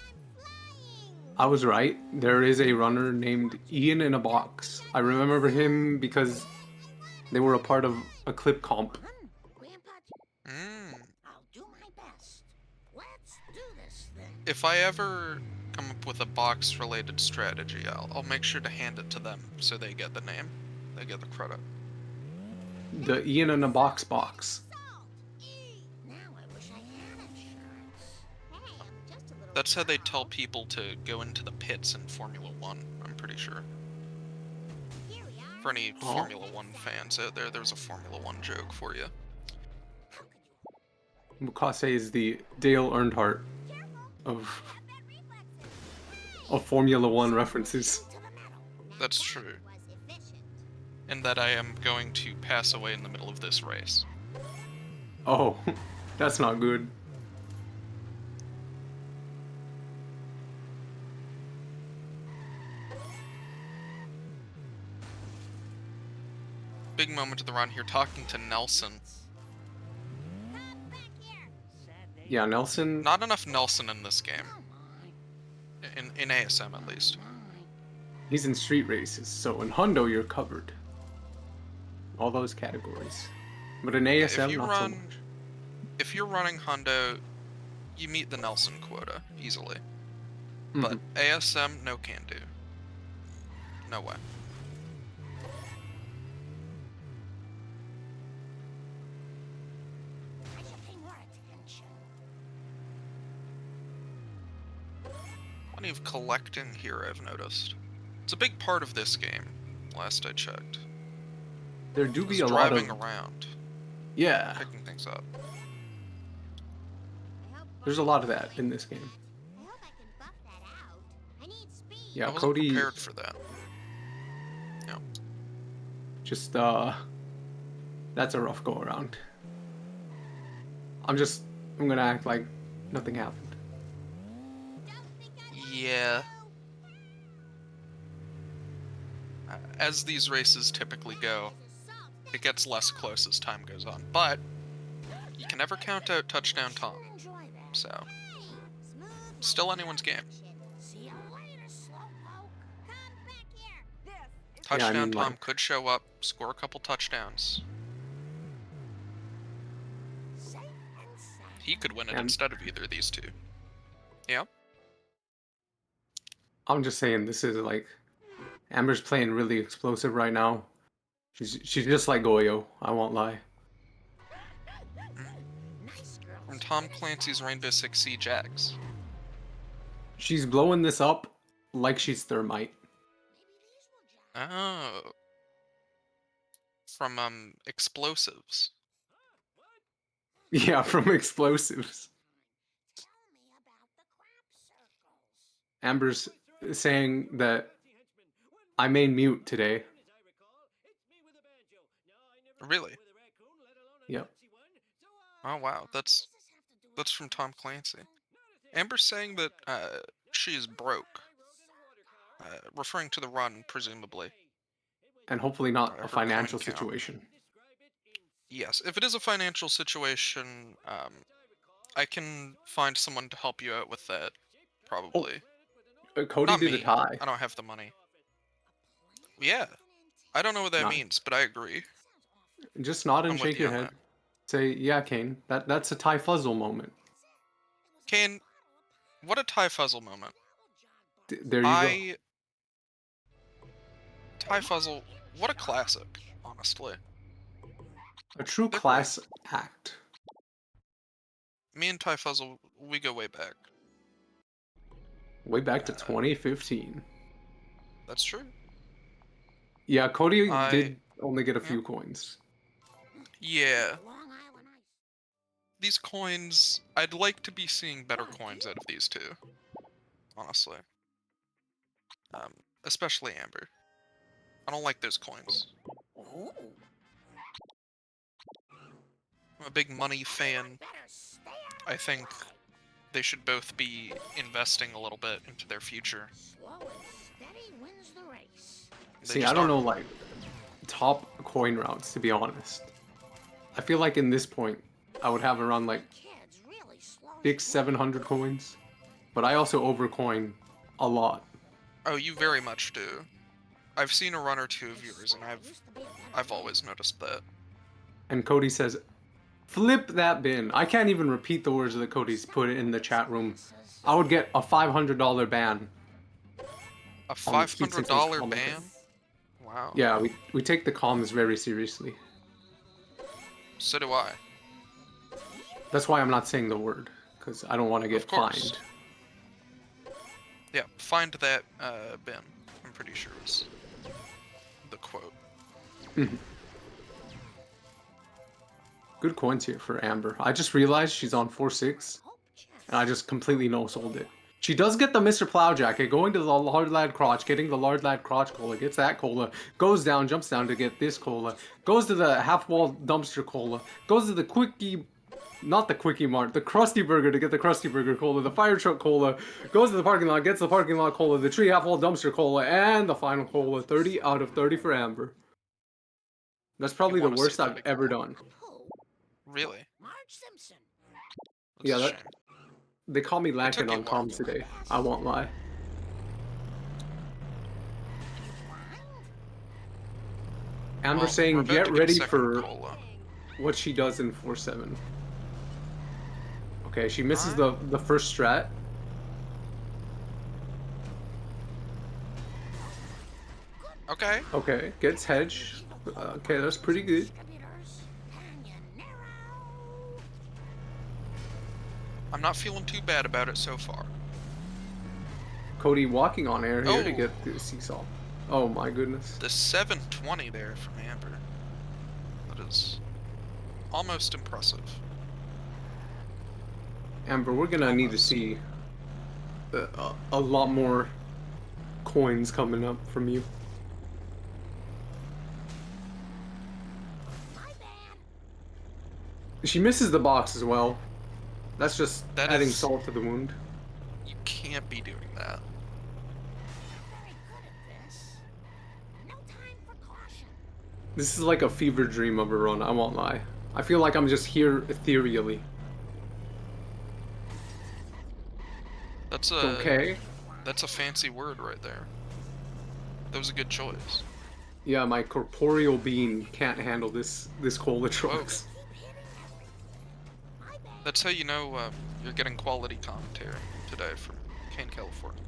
I'm flying. I was right. There is a runner named Ian in a Box. I remember him because they were a part of a clip comp. Grandpa, I'll do my best. Let's do this thing. If I ever come up with a box-related strategy, I'll make sure to hand it to them so they get the name. They get the credit. The Ian in a Box box. Now I wish I had insurance. Hey, I'm just a little That's how they tell people to go into the pits in Formula 1, I'm pretty sure. Here we are. For any Oh. Formula 1 fans out there, there's a Formula 1 joke for you. Mukase is the Dale Earnhardt of Formula 1 references. That's true. And that I am going to pass away in the middle of this race. Oh, that's not good. Big moment of the run here, talking to Nelson. Yeah, Nelson. Not enough Nelson in this game. In ASM, at least. He's in street races, so in Hundo you're covered. All those categories. But in ASM, if you not run, so much. If you're running Hundo, you meet the Nelson quota easily. But ASM, no can do. No way. I should pay more attention. Plenty of collecting here, I've noticed. It's a big part of this game, last I checked. There do be It's a lot driving of... around, Yeah, picking things up. there's a lot of that in this game. I hope I can buff that out. I need speed. Yeah, I wasn't Cody prepared for that. No. just That's a rough go around. I'm gonna act like nothing happened. Yeah. As these races typically go, it gets less close as time goes on, but you can never count out Touchdown Tom, so still anyone's game. Yeah, I Touchdown mean, Tom like, could show up, score a couple touchdowns. He could win it And- instead of either of these two. Yeah. I'm just saying this is like Amber's playing really explosive right now. She's just like Goyo, I won't lie. From Tom Clancy's Rainbow Six Siege X. She's blowing this up like she's Thermite. Oh. From Explosives. Yeah, from explosives. Amber's saying that I made mute today. Really? Yep. Oh wow, that's from Tom Clancy. Amber's saying that she is broke, referring to the run, presumably. And hopefully not Her a coin financial count. situation. Yes, if it is a financial situation, I can find someone to help you out with that, probably. Cody Not did a me. tie. I don't have the money. Yeah, I don't know what that Not- means, but I agree. Just nod and I'm with shake you your on head. that. Say, yeah, Kane. That's a Ty Fuzzle moment. Kane, what a Ty Fuzzle moment. There you go. Ty Fuzzle, what a classic, honestly. A true They're class act. Me and Ty Fuzzle, we go way back. Way back to 2015. That's true. Yeah, Cody I- did only get a yeah. few coins. Yeah. These coins, I'd like to be seeing better coins out of these two. Honestly. Especially Amber. I don't like those coins. I'm a big money fan. I think they should both be investing a little bit into their future. They See, just I don't aren't. know, like, top coin routes, to be honest. I feel like in this point, I would have around, like, 600-700 coins. But I also overcoin a lot. Oh, you very much do. I've seen a run or two of yours, and I've always noticed that. And Cody says, flip that bin. I can't even repeat the words that Cody's put in the chat room. I would get a $500 ban. A On the Speed Simpsons $500 comment. ban? Wow. Yeah, we take the comms very seriously. So do I. That's why I'm not saying the word, because I don't want to get Of course. fined. Yeah, find that bin. I'm pretty sure was the quote. Good coins here for Amber. I just realized she's on 4-6, and I just completely no-sold it. She does get the Mr. Plow Jacket, going to the Lard Lad Crotch, getting the Lard Lad Crotch Cola, gets that Cola, goes down, jumps down to get this Cola, goes to the Half-Wall Dumpster Cola, goes to the Quickie, not the Quickie Mart, the Krusty Burger to get the Krusty Burger Cola, the Fire Truck Cola, goes to the parking lot, gets the parking lot Cola, the Tree Half-Wall Dumpster Cola, and the final Cola. 30 out of 30 for Amber. That's probably the wanna see worst I've 30 ever Cola. done. Really? Marge Simpson. That's Yeah, a that- shame. They call me took lacking you on a while. comms today. I won't lie. Amber Well, we're saying about get to a ready second for cola. what she does in 4-7. Okay, she misses the first strat. Okay. Okay, gets hedge. Okay, that's pretty good. I'm not feeling too bad about it so far. Cody walking on air here to Oh. get the seesaw. Oh my goodness. The 720 there from Amber. That is almost impressive. Amber, we're gonna need to Almost. see a lot more coins coming up from you. My bad. She misses the box as well. That's just That adding is- salt to the wound. You can't be doing that. Very good at this. No time for caution. This is like a fever dream of a run, I won't lie. I feel like I'm just here ethereally. That's a Okay. That's a fancy word right there. That was a good choice. Yeah, my corporeal being can't handle this cola trucks. Keep hitting everything. My bad. That's how you know you're getting quality commentary today from Kane, California.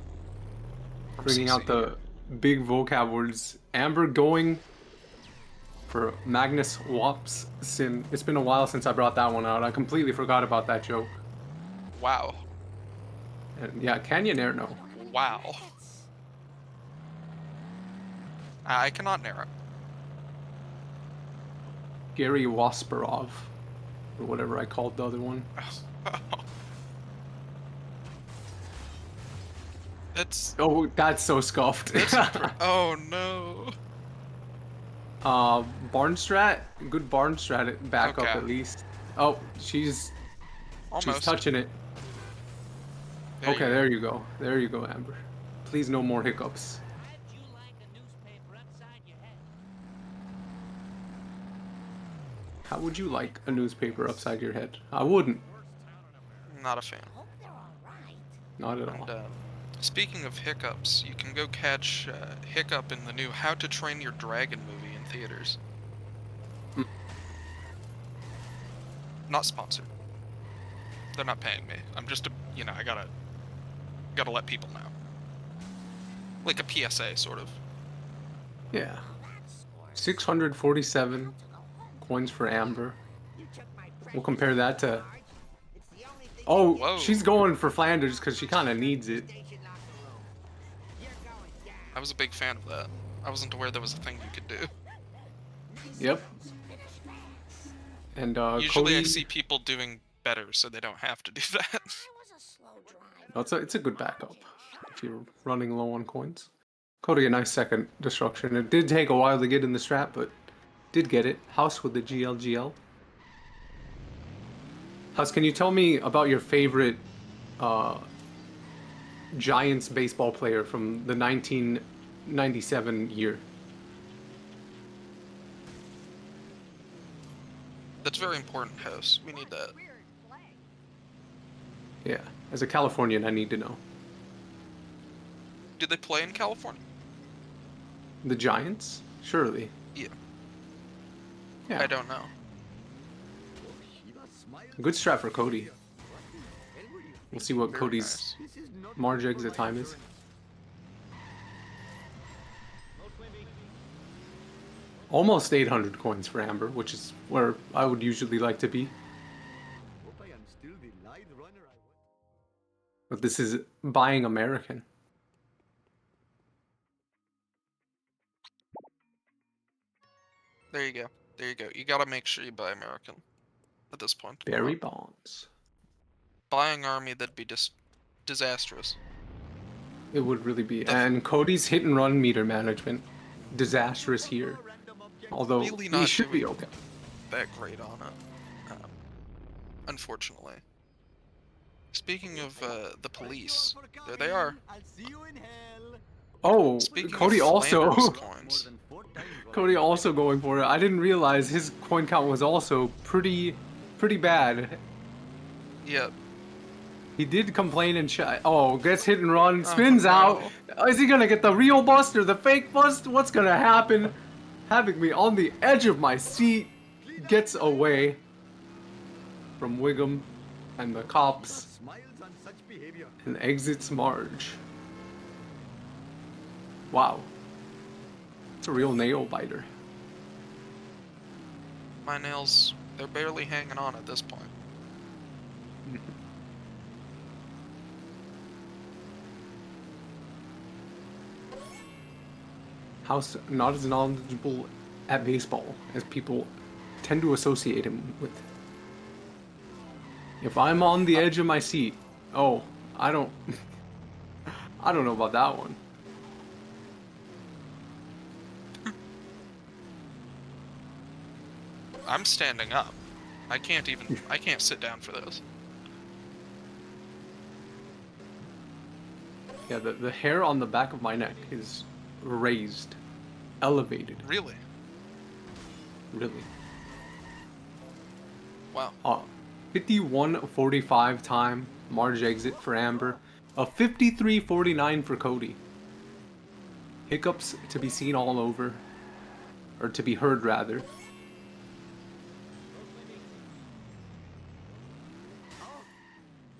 From Bringing out CC. the big vocab words. Amber going for Magnus Wapsin. It's been a while since I brought that one out. I completely forgot about that joke. Wow. And yeah, Canyonair no. Wow. I cannot narrow. Gary Wasparov. Or whatever I called the other one. That's Oh, that's so scuffed. oh no. Barn strat? Good barn strat backup Okay. at least. Oh, she's Almost. touching it. There Okay, you go. there you go. There you go, Amber. Please no more hiccups. How'd you like a newspaper upside your head? How would you like a newspaper upside your head? I wouldn't. Not a fan. Hope they're all right. Not at all. And speaking of hiccups, you can go catch Hiccup in the new How to Train Your Dragon movie in theaters. Hmm. Not sponsored. They're not paying me. I'm just I gotta let people know. Like a PSA, sort of. Yeah. That scores. 647 To go home. coins for Amber. You took my We'll compare that to... It's the only thing Oh, Whoa. she's going for Flanders because she kind of needs it. station locker room. You're going down. I was a big fan of that. I wasn't aware there was a thing you could do. Yep. Finish fast. And Usually Cody... I see people doing better, so they don't have to do that. That was a slow drive. No, it's a good backup if you're running low on coins. Cody, a nice second destruction. It did take a while to get in the strat, but did get it. House with the GLGL. House, can you tell me about your favorite Giants baseball player from the 1997 year? That's very important, house. We need that. Yeah, as a Californian, I need to know. Do they play in California? The Giants? Surely. Yeah. Yeah. I don't know. Good strat for Cody. We'll see what Very Cody's nice. Marge exit time is. Almost 800 coins for Amber, which is where I would usually like to be. But this is buying American. There you go. There you go. You gotta make sure you buy American at this point. Barry Bonds. Buying Army, that'd be disastrous. It would really be. And Cody's hit and run meter management. Disastrous here. Although Really he not should be doing okay. that great on it. Unfortunately. Speaking of the police, there they are. Oh, Speaking Cody of also. Flanders coins, Cody also going for it. I didn't realize his coin count was also pretty bad. yeah, He did complain and oh, gets hit and run, spins no. out. Is he gonna get the real bust or the fake bust? What's gonna happen? Having me on the edge of my seat, gets away from Wiggum and the cops and exits Marge. Wow. It's a real nail biter. my nails, they're barely hanging on at this point. House not as knowledgeable at baseball as people tend to associate him with. If I'm on the edge of my seat, oh, I don't know about that one. I'm standing up. I can't sit down for this. Yeah, the hair on the back of my neck is raised, elevated. Really? Really. Wow. 51:45 time Marge exit for Amber, a 53:49 for Cody. Hiccups to be seen all over, or to be heard rather.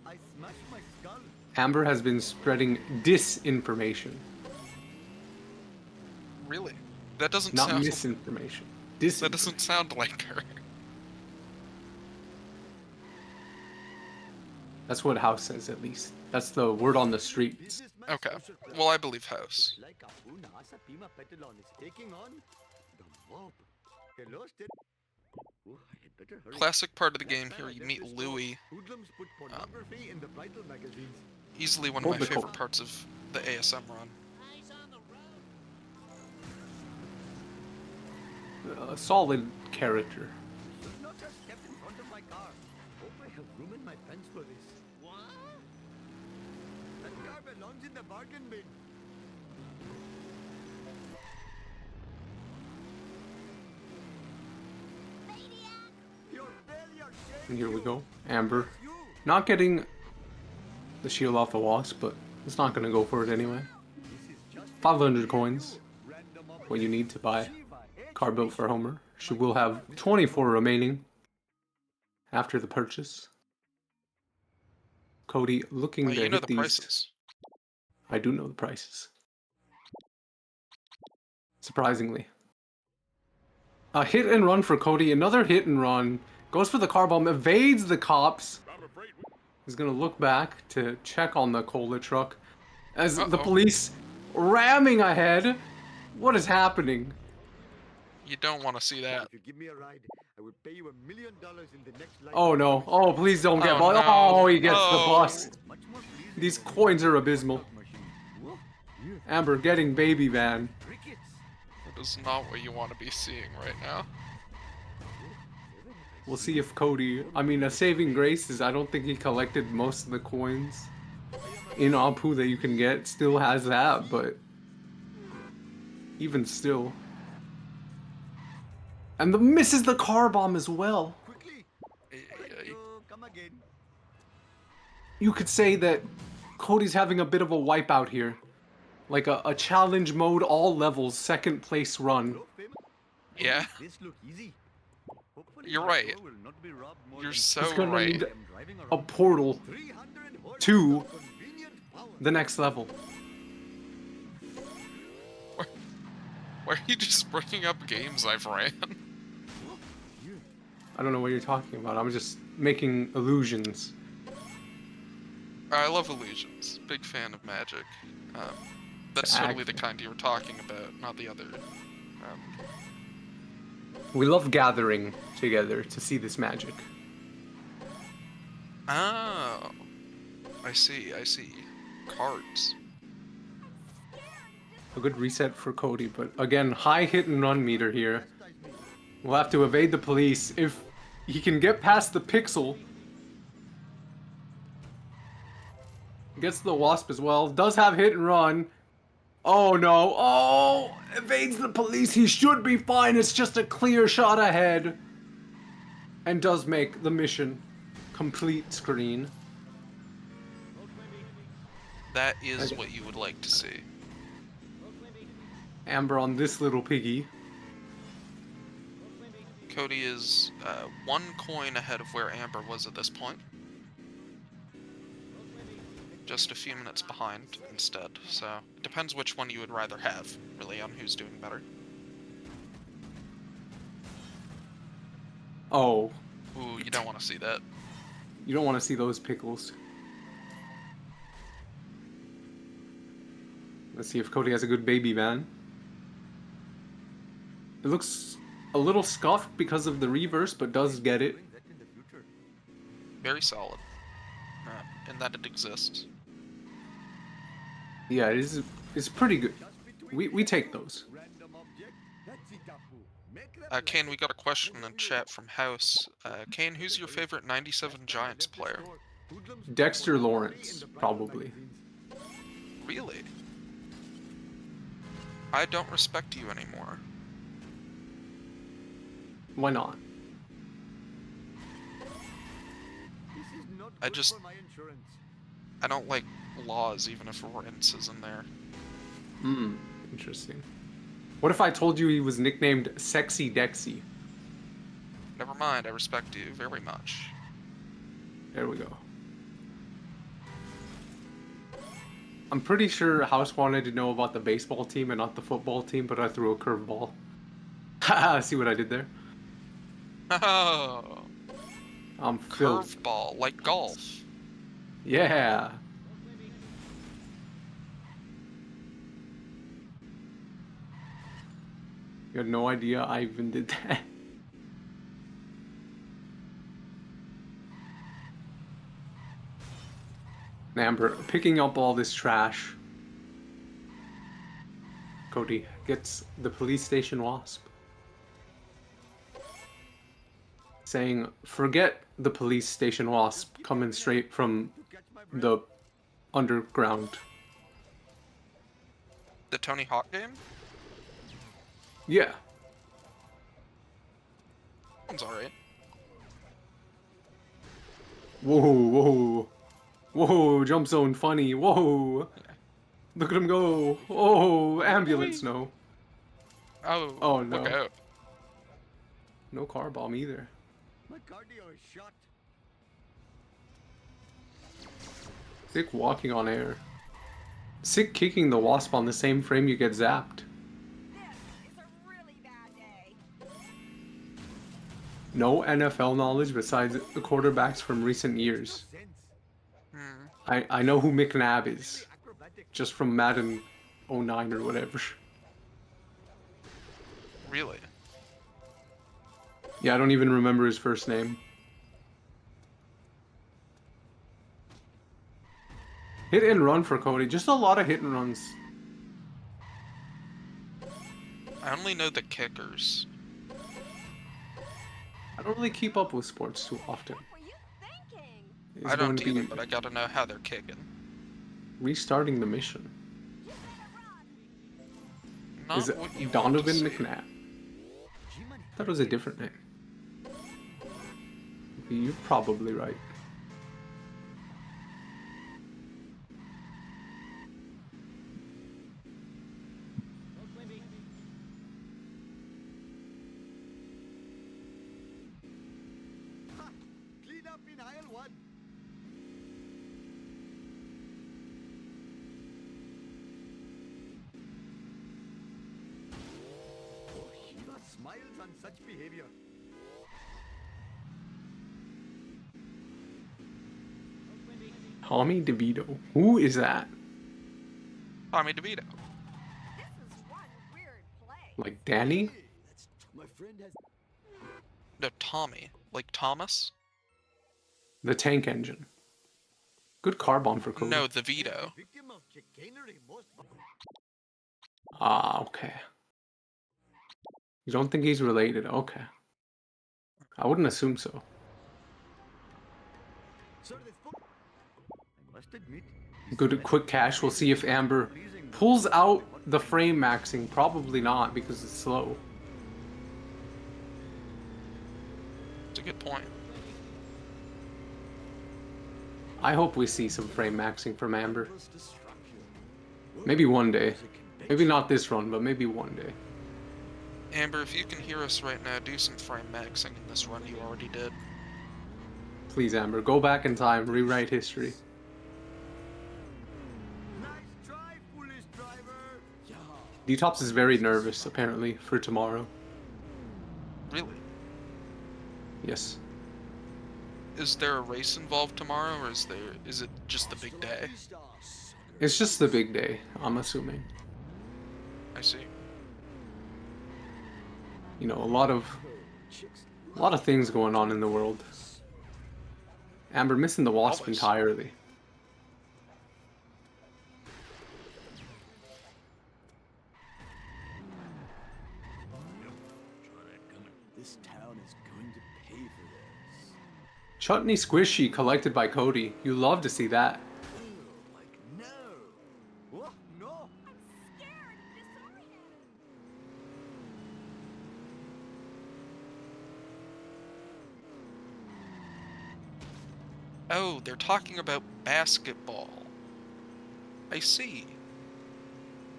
I smashed my skull. Amber has been spreading disinformation, Really? That doesn't not sound. misinformation. That Disinformation. doesn't sound like her. That's what House says, at least. That's the word on the streets. Okay. Well, I believe House. Like Abuna Sapima Petalon is taking on the mob. Hello, Oh, I had better hurry. Classic part of the Last game time here, I you left meet this store, Louis. hoodlums put pornography in the bridal magazines. Easily one of Hold my the favorite coat. parts of the ASM run. Eyes on the road. A solid character. Should not have stepped in front of my car. Hope I have room in my pants for this. What? That car belongs in the bargain bin. Your failure, And here we go. Amber. you. Not getting the shield off the wasp, but it's not gonna go for it anyway. This is just 500 coins. random What you need to buy. Shiva, Car built for Homer. She will have 24 remaining after the purchase. Cody looking Well, to you know hit the these. prices. I do know the prices. Surprisingly. A hit and run for Cody. Another hit and run. Goes for the car bomb. Evades the cops. He's gonna look back to check on the cola truck. As the Uh-oh. police ramming ahead. What is happening? You don't want to see that. If you give me a ride, I will pay you $1 million in the next life. Oh no. Oh, please don't get Oh, bust. no. Oh, he gets the Oh. bust. Much more pleasing These than coins are a abysmal. machine. Whoa, here, Amber getting baby van. crickets. That is not what you want to be seeing right now. We'll see if Cody. I mean, a saving grace is I don't think he collected most of the coins in Apu that you can get. Still has that, but even still. And the misses the car bomb as well. Quickly. Ay, ay, ay. Come again. You could say that Cody's having a bit of a wipeout here. Like a challenge mode, all levels, second place run. Hello, famous. Yeah, This look easy. Hopefully You're my right. store will not be robbed more you're than so gonna right. need I am driving a around portal 300 horses to of convenient power. the next level. Why are you just bringing up games I've ran? I don't know what you're talking about. I'm just making illusions. I love illusions. Big fan of magic. That's totally the kind you were talking about, not the other. We love gathering together to see this magic. Oh, I see. I see. Cards. A good reset for Cody, but again, high hit and run meter here. We'll have to evade the police. If he can get past the pixel, gets the wasp as well. Does have hit and run. Oh no. Oh, evades the police. He should be fine. It's just a clear shot ahead. And does make the mission complete screen. That is what you would like to see. Amber on this little piggy. Cody is 1 coin ahead of where Amber was at this point. Just a few minutes behind instead, so it depends which one you would rather have, really, on who's doing better. Oh, Ooh, you don't want to see that. you don't want to see those pickles. Let's see if Cody has a good baby van. It looks a little scuffed because of the reverse, but does get it. Doing that in the future. Very solid. In that it exists. Yeah, it's pretty good. We take those. Random object. Kane, we got a question in the chat from House. Kane, who's your favorite 97 Giants player? Dexter Lawrence, probably. Really? I don't respect you anymore. Why not? I don't like laws, even if Lawrence is in there. Interesting. What if I told you he was nicknamed Sexy Dexy? Never mind, I respect you very much. There we go. I'm pretty sure House wanted to know about the baseball team and not the football team, but I threw a curveball. Haha, see what I did there? Oh, I'm filled. curveball, like golf. Yeah. You had no idea I even did that. Amber, picking up all this trash. Cody gets the police station wasp. Saying, forget the police station wasp coming straight from the underground. The Tony Hawk game? Yeah. One's alright. Whoa, whoa. Whoa, jump zone funny. Whoa. Look at him go. Oh, ambulance, no. Oh, no. look out. No car bomb either. My cardio is shot. Sick walking on air. Sick kicking the wasp on the same frame you get zapped. This is a really bad day. No NFL knowledge besides the quarterbacks from recent years. I know who McNabb is. Just from Madden 09 or whatever. Really? Yeah, I don't even remember his first name. Hit and run for Cody. Just a lot of hit and runs. I only know the kickers. I don't really keep up with sports too often. What were you thinking? It's I going don't to either, be but I gotta know how they're kicking. restarting the mission. Not Is it what you want Donovan to see. McNabb? I thought it was a different name. You're probably right. Clean up in aisle 1. Oh, Shiva smiles on such behavior. Tommy DeVito. Who is that? Tommy DeVito. This is one weird play. Like Danny? My friend has No, Tommy. Like Thomas? The tank engine. Good car bomb for Cody. No, the Vito. victim of chicanery most. Ah, okay. You don't think he's related? Okay. I wouldn't assume so. Sir, this book. I must admit. Good quick cash. We'll see if Amber pulls out the frame maxing. Probably not because it's slow. It's a good point. I hope we see some frame maxing from Amber. Maybe one day. Maybe not this run, but maybe one day. Amber, if you can hear us right now, do some frame maxing in this run you already did. Please, Amber, go back in time, rewrite history. Nice try, foolish driver. Yeah. D-Tops is very nervous, apparently, for tomorrow. Really? Yes. Is there a race involved tomorrow, or is it just the big day? It's just the big day, I'm assuming. I see. You know, a lot of things going on in the world. Amber missing the wasp Always. entirely. This town is going to pay for this. Chutney Squishy collected by Cody. You love to see that. Ew, like no. Oh, no. I'm scared and disoriented. Oh, they're talking about basketball. I see.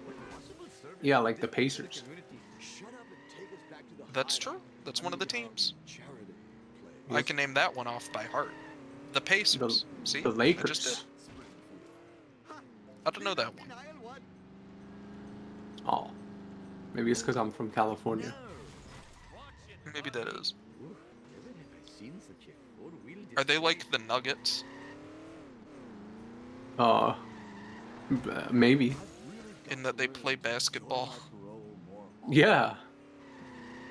What possible service Yeah, could like the this be to Pacers. community? Shut up and take us back to the That's hive. true. That's one of the teams. Charity I place. can name that one off by heart. The Pacers. See? The I just did. Lakers. Springfield. Ha! How to know that Clean one? up in aisle one. Oh, maybe it's because I'm from California. No. Maybe that is. Ooh, never have I seen such a four-wheel Are they display. like the Nuggets? Uh, maybe. I've really got In that to they learn play to enjoy basketball? my parole more often. Yeah.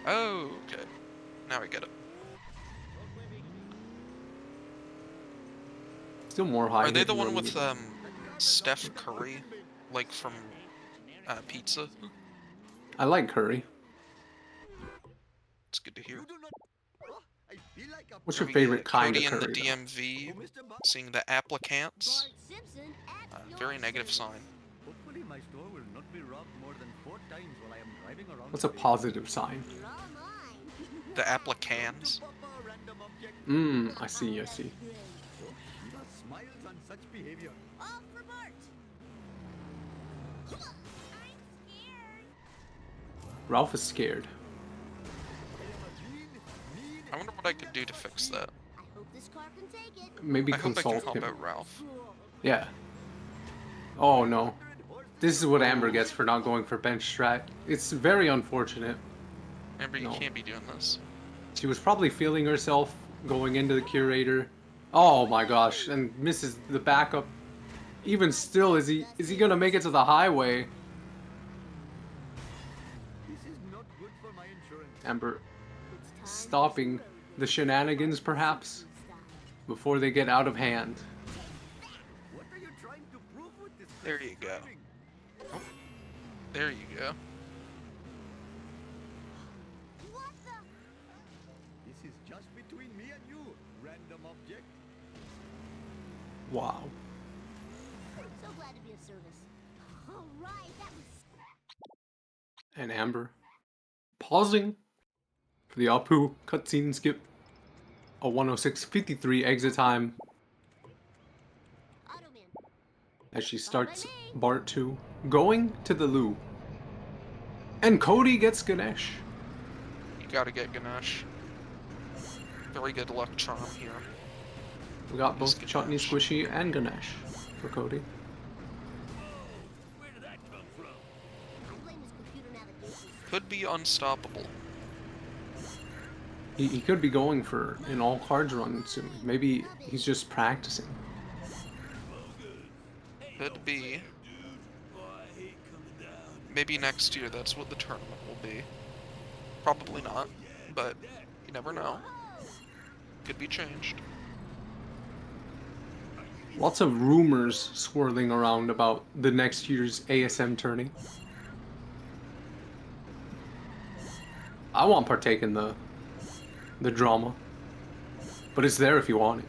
Oh, okay. Now I get it. Still more high. Are they hit the and one run with games. Steph Curry, like from Pizza? I like Curry. It's good to hear. You do not. Oh, I feel like a What's Then your we favorite get kind Cody of in the curry, though? DMV, Oh, Mr. Bart. seeing the applicants. Bart Simpson at your Very negative service. sign. Hopefully my store will not be robbed more than 4 times while I am driving around. What's a the bay. positive sign? You're all mine. The applicants. Papa, random object. I see, I see. Oh, Shiva smiles on such behavior. All for Bart. I'm scared. Ralph is scared. I wonder what I could do to fix that. I hope this car can take it. Maybe I hope I can consult help him. out Ralph. Cool. Yeah. Oh no. This is what Amber gets for not going for bench strat. It's very unfortunate. Amber, you No. can't be doing this. She was probably feeling herself going into the curator. Oh my gosh, and misses the backup. Even still, is he gonna make it to the highway? This is not good for my insurance. Amber It's time stopping to slow the shenanigans perhaps style. before they get out of hand. What are you trying to prove with this? There you go. driving? There you go. What the? This is just between me and you, random object. Wow. So glad to be of service. All right, that was. And Amber pausing for the Apu cutscene skip. A 106.53 exit time Automan. as she starts Bart 2 going to the loo. And Cody gets Ganesh. You gotta get Ganesh. Very good luck charm here. We got both Ganesh. Chutney Squishy and Ganesh for Cody. I blame his computer navigation. Could be unstoppable. He could be going for an all cards run soon. Maybe he's just practicing. Could be. Maybe next year that's what the tournament will be. Probably not, but you never know. Could be changed. Lots of rumors swirling around about the next year's ASM tourney. I won't partake in the drama, but it's there if you want it.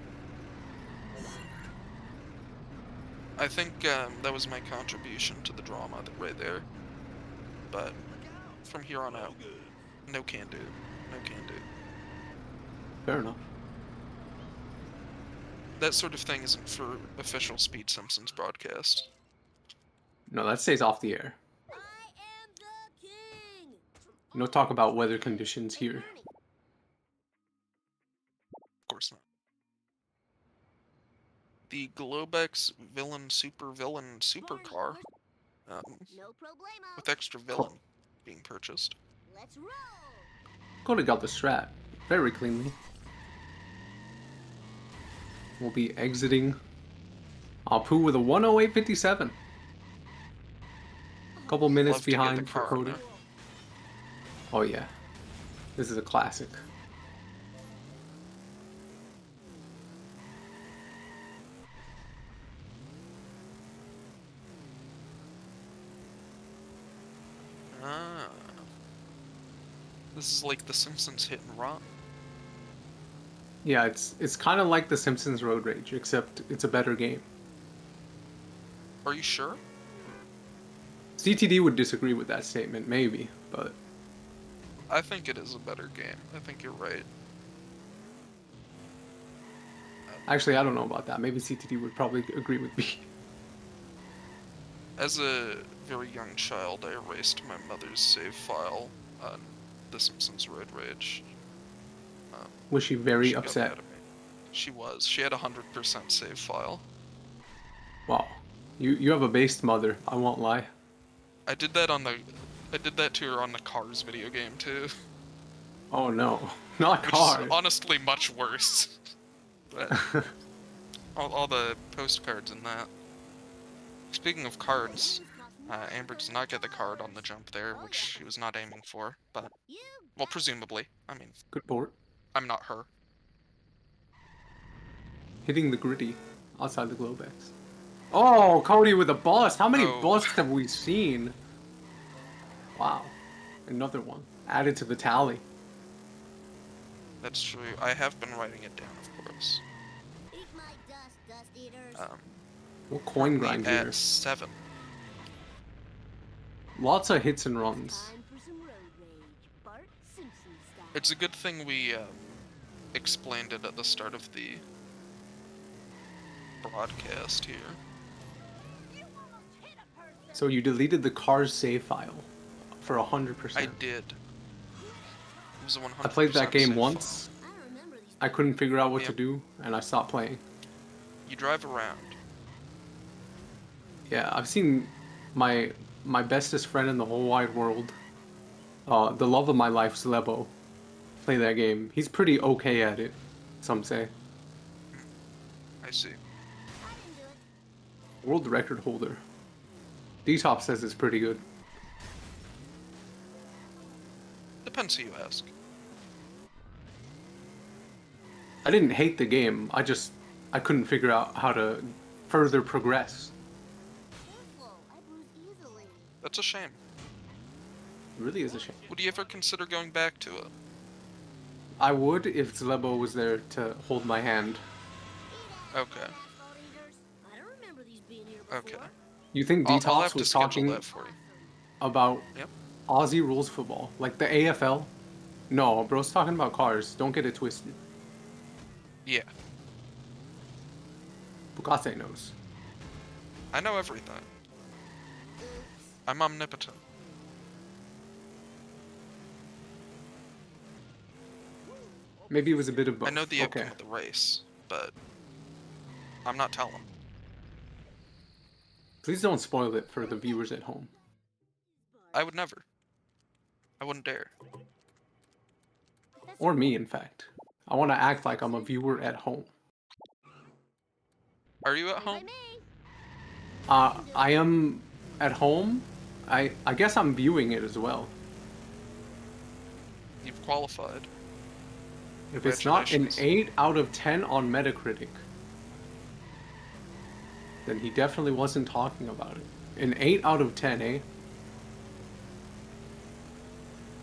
I think that was my contribution to the drama right there. But from here on out, no can do. No can do. Fair enough. That sort of thing isn't for official Speed Simpsons broadcast. No, that stays off the air. I am the king. No talk about weather conditions here. Of course not. The Globex Villain Supercar No problemo. with extra villain being purchased. Let's roll. Cody got the strat very cleanly. We'll be exiting Apu with a 108.57. Couple minutes Love to get the behind for car Cody. now. Oh yeah, this is a classic. This is like The Simpsons Hit and Run. Yeah, it's kind of like The Simpsons Road Rage, except it's a better game. Are you sure? CTD would disagree with that statement, maybe, but I think it is a better game. I think you're right. actually, I don't know about that. Maybe CTD would probably agree with me. As a very young child, I erased my mother's save file on The Simpsons Road Rage. Was she very She got upset? mad at me. She was. She had a 100% save file. Wow, you have a based mother. I won't lie. I did that to her on the Cars video game too. Oh no, not Which is Cars. honestly much worse. But all the postcards in that. Speaking of cards, Amber does not get the card on the jump there, which she was not aiming for, but, well, presumably. I mean, Good board. I'm not her. Hitting the gritty outside the Globex. Oh, Cody with a bust. How many Oh. busts have we seen? Wow, another one added to the tally. That's true. I have been writing it down, of course. Eat my dust, dust eaters. We'll coin grind Currently here. at 7. Lots of hits and runs. Time for some road rage. Bart Simpson style. It's a good thing we explained it at the start of the broadcast here. You almost hit a person. So you deleted the Cars save file for 100%. I did. It was a 100% I played that game save once. I don't remember these. I couldn't figure out what to Yep. do, and I stopped playing. file. You drive around. Yeah, I've seen my bestest friend in the whole wide world, the love of my life, Slebo, play that game. He's pretty okay at it, some say. I see. I didn't do it. World record holder. D-Top says it's pretty good. Depends who you ask. I didn't hate the game, I couldn't figure out how to further progress. Careful, I bruise easily. That's a shame. It really is a shame. Would you ever consider going back to it? I would if Zlebo was there to hold my hand. Okay. Fault eaters. I don't remember these being here before. Okay. You think I'll D-Tops have to was schedule talking that for you. about Yep. Aussie rules football, like the AFL? No, bro's talking about Cars. Don't get it twisted. Yeah. Bukase knows. I know everything. Oops. I'm omnipotent. Maybe it was a bit of both. I know the outcome Okay. of the race, but I'm not telling. Please don't spoil it for the viewers at home. I would never. I wouldn't dare. Or me, in fact. I want to act like I'm a viewer at home. Are you at By home? me. I am at home. I guess I'm viewing it as well. You've qualified. If it's not an Congratulations. 8 out of 10 on Metacritic, then he definitely wasn't talking about it. An 8 out of 10, eh?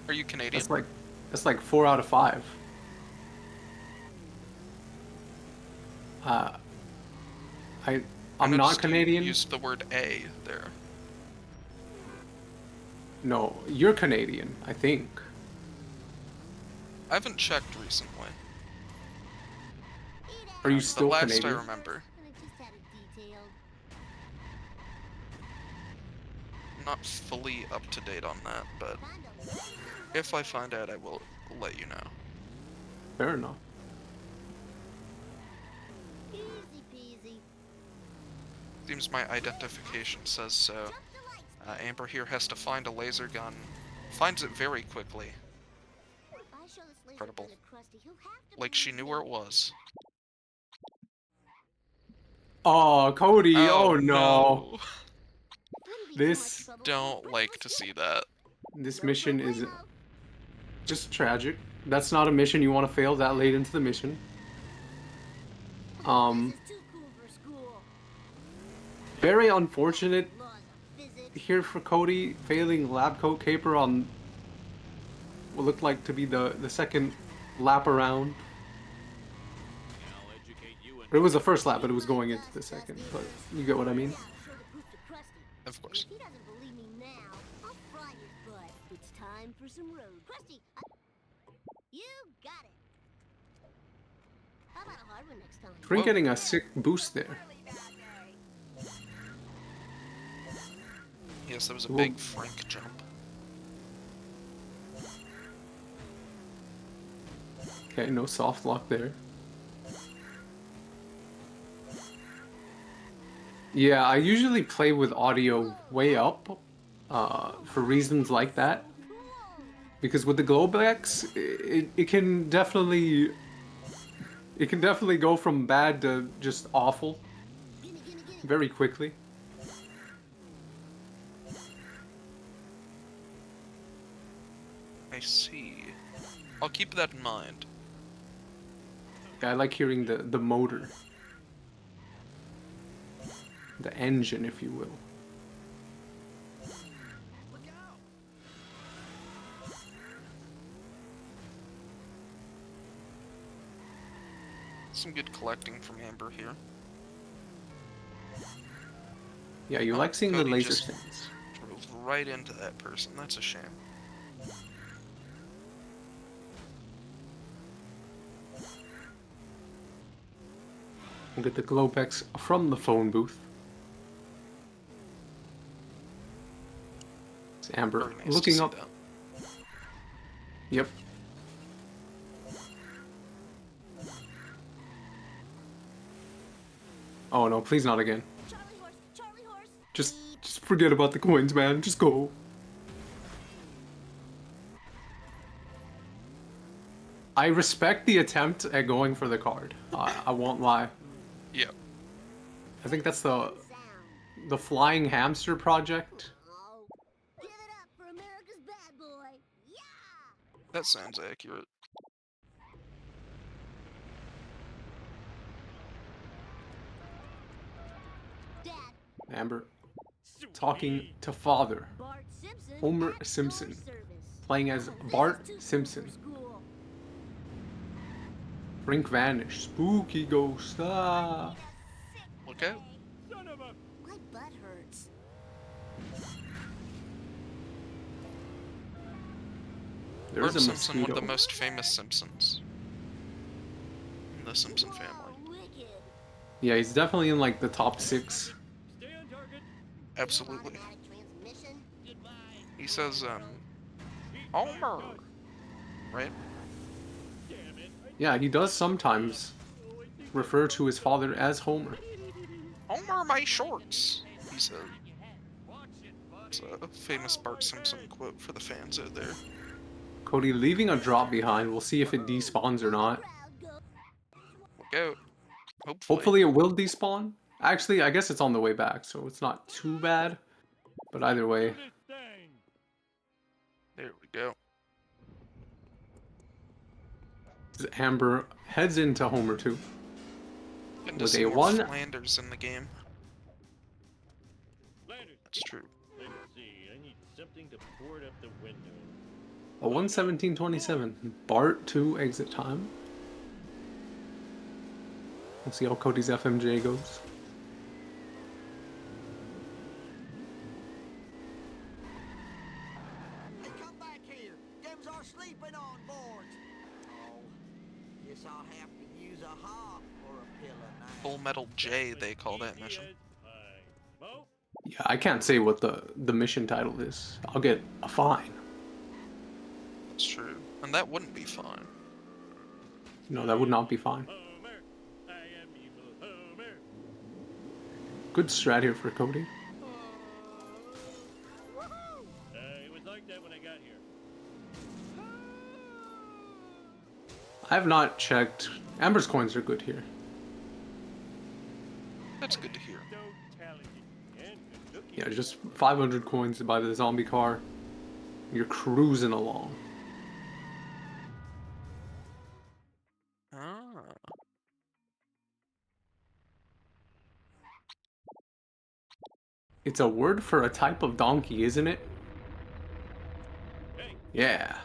Are you Canadian? That's like 4 out of 5. I'm not noticed you Canadian. used the word A there. No, you're Canadian, I think. I haven't checked recently. Are you The still last Canadian? I remember. And I just had it detailed. I'm not fully up to date on that, but Kinda. if I find out, I will let you know. Fair enough. Easy peasy. Seems my identification says so. Jump the lights. Amber here has to find a laser gun. Finds it very quickly. If I show this laser Incredible. gun to Krusty, he'll have to Like she believe knew where me. it was. Oh, Cody! Oh, no! Wouldn't be too This- much trouble. Don't Right, like let's to go. see that. This No mission is problemo. just tragic. That's not a mission you want to fail that late into the mission. This is too cool for school. Very unfortunate Laws of physics. here for Cody, failing lab coat caper on what looked like to be the second lap around. It was the first lap, but it was going into the second. But you get what I mean. Of course. If he doesn't believe me now, I'll fry his butt. It's time for some road. Krusty, you got it. How about a hard one next time? Frink getting a sick boost there. Yes, that was a Whoa. big Frank jump. Okay, no soft lock there. Yeah, I usually play with audio way up for reasons like that. Because with the Globex, it can definitely go from bad to just awful very quickly. I see. I'll keep that in mind. Yeah, I like hearing the motor. The engine, if you will. Some good collecting from Amber here. Yeah, you Oh, like seeing the Cody laser just things. drove right into that person. That's a shame. We'll get the Globex from the phone booth. It's Amber Very nice to looking see up. that. Yep. Oh no, please not again. Charlie horse. Just forget about the coins, man. Just go. I respect the attempt at going for the card. I won't lie. Yep. I think that's the Sound. Flying Hamster Project. Oh, give it up for America's bad boy. Yeah. That sounds accurate. Dad. Amber talking to father. Bart Simpson. Homer at your Simpson, service. playing as This Bart is too cool Simpson. for school. Frink vanished. Spooky ghost. Ah. Look out. My butt hurts. There's Bart a Simpson, one mosquito. of the most famous Simpsons in the Simpson family. Whoa, wicked. Yeah, he's definitely in like the top 6. Absolutely. Automatic transmission. He says, Homer! Right? Yeah, he does sometimes refer to his father as Homer. Homer, my shorts! He said. It's a famous Bart Simpson quote for the fans out there. Cody leaving a drop behind. We'll see if it despawns or not. Crowd go. Look out. Hopefully. Hopefully it will despawn. Actually, I guess it's on the way back, so it's not too bad. But either way, There we go. Amber heads into Homer 2. Good to With see a more 1. Flanders in the game. That's true. Let's see. I need something to board up the window. A 1:17:27. Bart 2 exit time. We'll see how Cody's FMJ goes. Hey, come back here. Them's our sleeping on boards. Oh, guess I'll have to use a hop or a pillow now. Full Metal J, they call that mission. Yeah, I can't say what the mission title is. I'll get a fine. That's true. And that wouldn't be fine. No, that would not be fine. Homer, I am evil Homer. Good strat here for Cody. It was like that when I got here. I have not checked. Amber's coins are good here. That's good to hear. So talented and good looking. Yeah, just 500 coins to buy the zombie car. You're cruising along. Ah. It's a word for a type of donkey, isn't it? Hey, Yeah.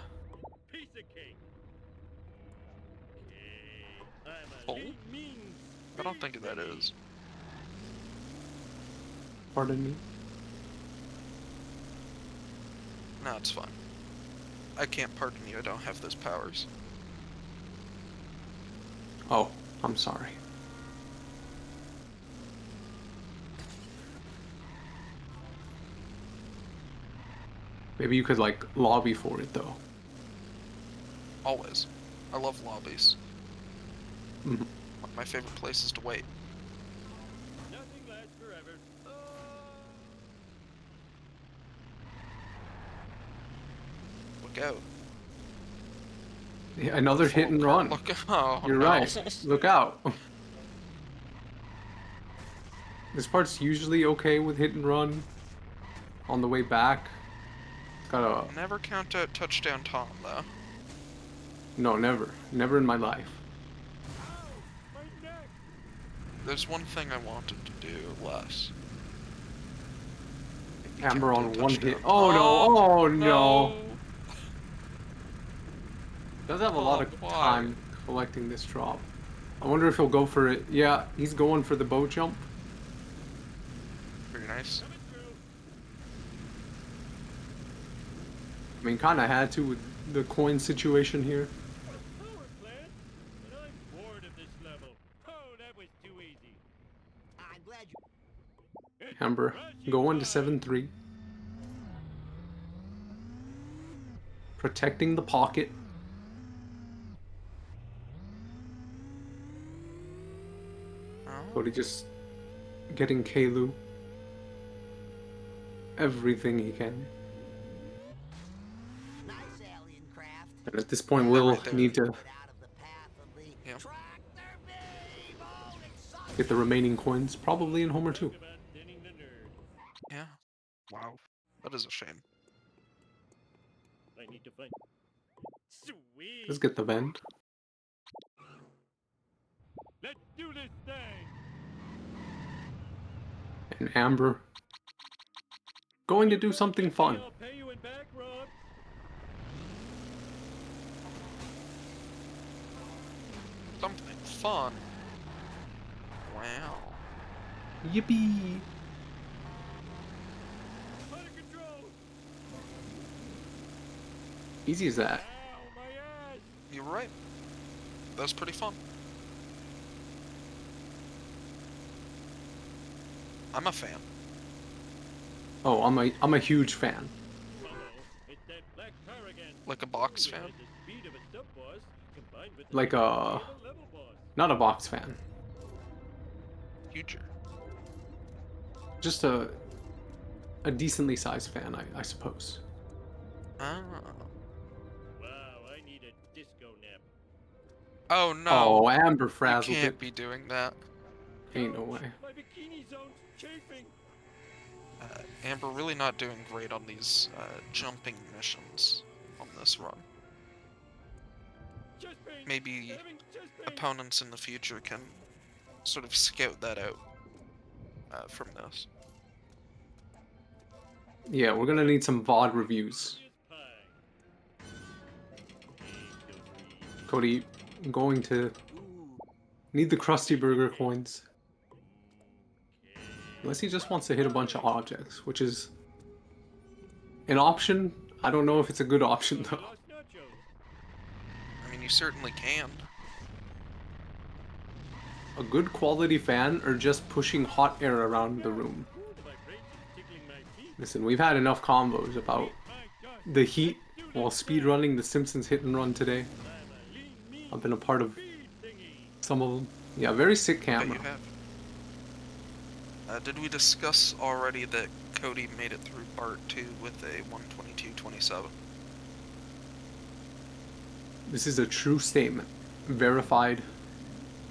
full? I don't think that is. Pardon me. No, it's fine. I can't pardon you, I don't have those powers. Oh, I'm sorry. Maybe you could like lobby for it though. Always. I love lobbies. Mhm. One of my favorite places to wait. Nothing lasts forever. Look out. Yeah, another hit and run. Look, oh, You're no. right. Look out. This part's usually okay with hit and run. On the way back, it's got a Never count out touchdown Tom, though. no, never, never in my life. My neck. There's one thing I wanted to do less. Maybe Amber count on out one touchdown. hit. Oh no! Oh no! no. Does have a lot of Oh, why? time collecting this drop. I wonder if he'll go for it. Yeah, he's going for the boat jump. Very nice. Coming through. I mean, kind of had to with the coin situation here. Power plant? But I'm bored of this level. Oh, that was too easy. I'm glad you. Amber going to 7-3. Protecting the pocket. Oh. Cody just getting Kalu everything he can. Nice alien craft. And at this point, They're we'll right there. need to Get out of the path of the Yeah. tractor beam. Oh, it sucks. get the remaining coins, probably in Homer 2. Talk about thinning the nerd. Yeah. Wow. That is a shame. I need to find. Sweet. Let's get the vent. Let's do this thing. And Amber going to do something fun. I'll pay you in back rubs. Something fun. Wow. Yippee! Out of control. Easy as that. Ow, my ass. You're right. That's pretty fun. I'm a fan. Oh, I'm a huge fan. Uh-oh, it's that black car again. Like a box It fan. has the speed of a sub boss combined with the Like speed a of level boss. not a box fan, Huger. just a decently sized fan, I suppose. Ah. Wow, I need a disco nap. Oh no. Oh, Amber You frazzled can't it. be doing that. Ain't no way. My bikini zone's chafing. Amber really not doing great on these jumping missions on this run. Chest pain. Maybe Having chest pain. opponents in the future can sort of scout that out from this. Yeah, we're gonna need some VOD reviews. Pie. Cody, I'm going to need the Krusty Burger coins. Unless he just wants to hit a bunch of objects, which is an option. I don't know if it's a good option though. Lost nachos. I mean, you certainly can. A good quality fan or just pushing hot air around the room. The vibration tickling my feet. Listen, we've had enough combos about My God. the heat while speedrunning the Simpsons hit and run today. I'm a lean, mean I've been a part of speed thingy. some of them. Yeah, very sick Bet camera. you have. Did we discuss already that Cody made it through part 2 with a 122.27? This is a true statement, verified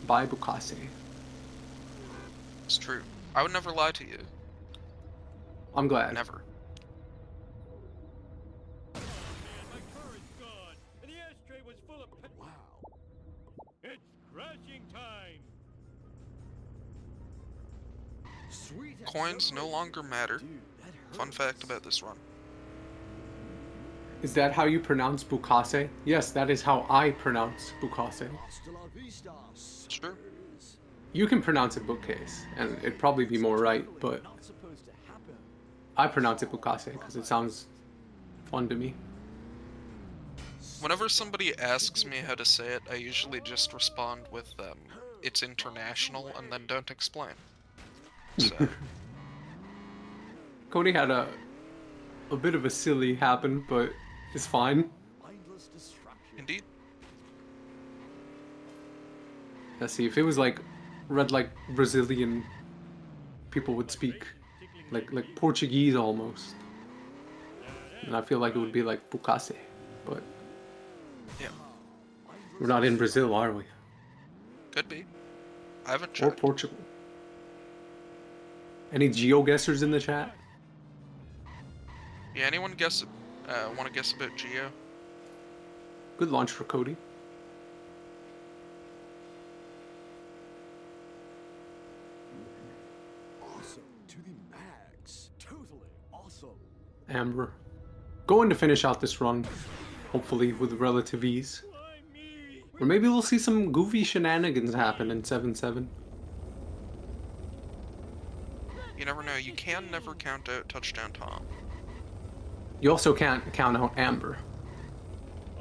by Bukase. It's true. I would never lie to you. I'm glad. Never. Man, my car is gone, and the ashtray was full of. Wow. It's crashing time. Coins no longer matter. Fun fact about this run. Is that how you pronounce Bukase? Yes, that is how I pronounce Bukase. Hasta la vista, Sure. sirs. You can pronounce it bookcase, and it'd probably be more right, but Not supposed to happen. I pronounce it Bukase because it sounds fun to me. Whenever somebody asks me how to say it, I usually just respond with, it's international, and then don't explain. So, Cody had a bit of a silly happen, but it's fine. Mindless distraction. indeed. Let's see, if it was like read like Brazilian, people would speak like Portuguese almost. And I feel like it would be like Bukase, but Yeah, we're not in Brazil, are we? could be. I haven't Or checked. Portugal. Any geo-guessers in the chat? Yeah, anyone guess, want to guess about Geo? Good launch for Cody. Awesome to the max. Totally awesome. Amber. Going to finish out this run, hopefully with relative ease. Why me? Or maybe we'll see some goofy shenanigans happen in 7-7. You never know, you can never count out Touchdown Tom. You also can't count out Amber.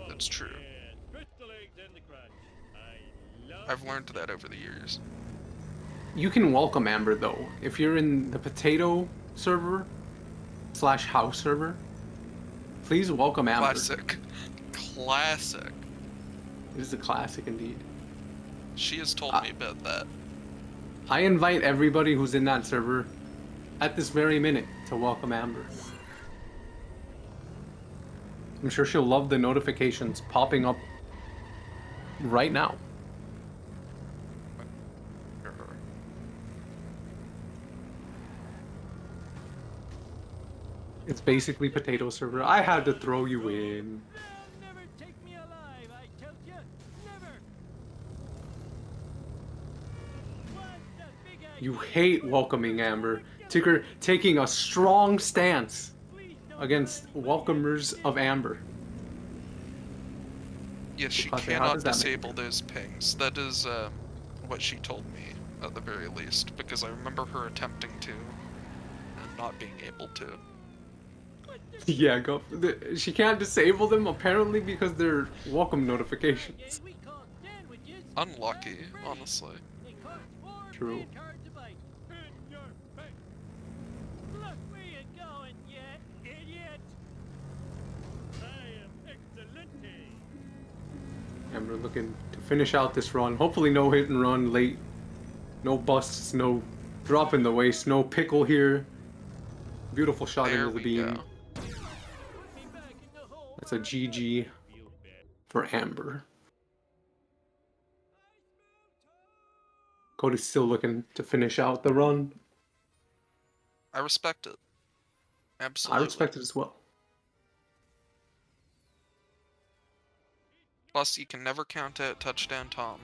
That's true. Yes, crystal eggs and the crunch. I love I've learned that over the years. You can welcome Amber though. If you're in the potato server / house server, please welcome Amber. Classic. Classic. It is a classic indeed. She has told me about that. I invite everybody who's in that server at this very minute to welcome Amber. I'm sure she'll love the notifications popping up right now. It's basically potato server. I had to throw you in. They'll never take me alive, I tell you. Never. What's the big idea? You hate welcoming Amber. Ticker taking a strong stance Please don't against run. welcomers of Amber. Yes, she Classic, how cannot does that make disable those pings. That is, what she told me, at the very least, because I remember her attempting to, and not being able to. Yeah, go. She can't disable them apparently because they're welcome Yeah, notifications. we call sandwiches Unlucky, bread. honestly. They cost 4 True. free cards a bite. In your face. Look where you're going, you idiot. I am excelente. Amber looking to finish out this run. Hopefully no hit and run late. No busts, no drop in the waist, no pickle here. Beautiful shot There into the we beam. go. Put me back in the hole. That's a GG Feel bad. for Amber. Cody's still looking to finish out the run. I respect it. Absolutely. I respect it as well. Plus, you can never count out Touchdown Tom.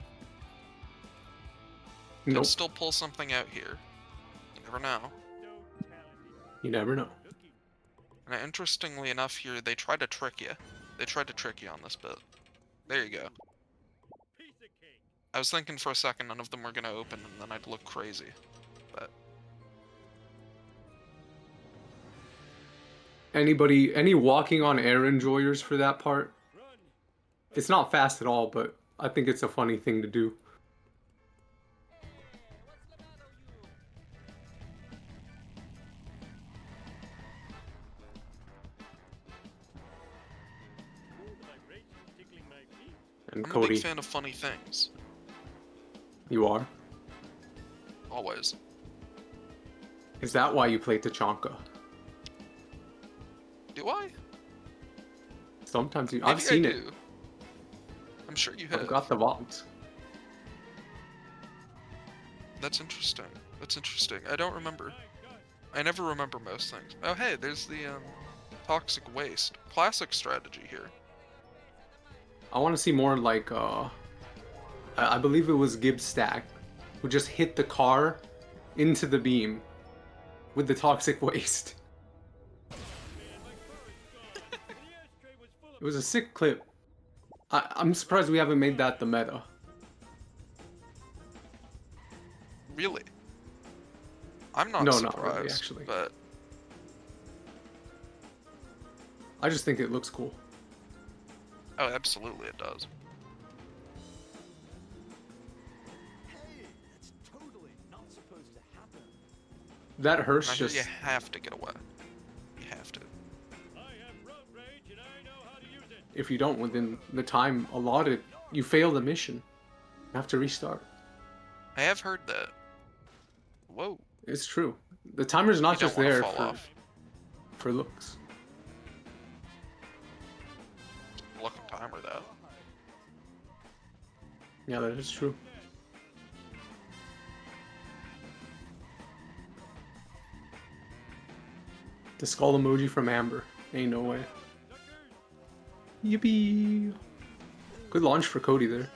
Could Nope, still pull something out here. You never know. So talented. you never know. Looky. And interestingly enough here, they try to trick you. They tried to trick you on this bit. There you go. Piece of cake. I was thinking for a second none of them were gonna open and then I'd look crazy. But Any walking on air enjoyers for that part? Run. It's not fast at all, but I think it's a funny thing to do. Ooh, the vibrations tickling my feet. And I'm a Cody, big fan of funny things. you are? Always. Is that why you play Tachanka? Do I? Sometimes you. Maybe I've seen I it. do. I'm sure you have. I've got the VODs. That's interesting. That's interesting. I don't remember. I never remember most things. Oh hey, there's the toxic waste. Classic strategy here. I want to see more like I believe it was Gibbs Stack who just hit the car into the beam with the toxic waste. Man, my car is gone. The ashtray was It was a sick clip. I'm surprised we haven't made that the meta. Really? I'm not No, surprised, not really, actually. but I just think it looks cool. oh, absolutely it does. Hey, that's totally not supposed to happen. That hearse I hear just... you have to get away. You have to. I have road rage and I know how to use it. If you don't within the time allotted, you fail the mission. You have to restart. I have heard that. Whoa. It's true. The timer's not You don't just wanna there fall off. for looks. Looking timer though. Yeah, that is true. The skull emoji from Amber. Ain't no way. Yippee! Good launch for Cody there.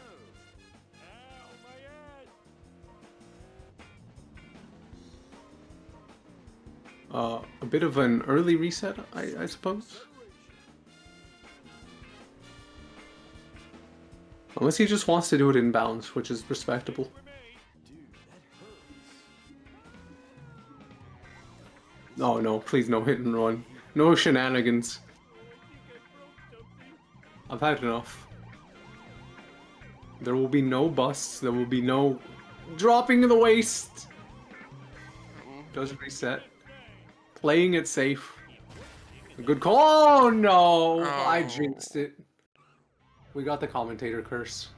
Ow, my ass. A bit of an early reset, I suppose. Unless he just wants to do it in bounds, which is respectable. Dude, that hurts. Oh no, please no hit and run. No shenanigans. I've had enough. There will be no busts, there will be no dropping in the waist. Does reset. Playing it safe. A good call. Oh no! I Oh. jinxed it. We got the commentator curse.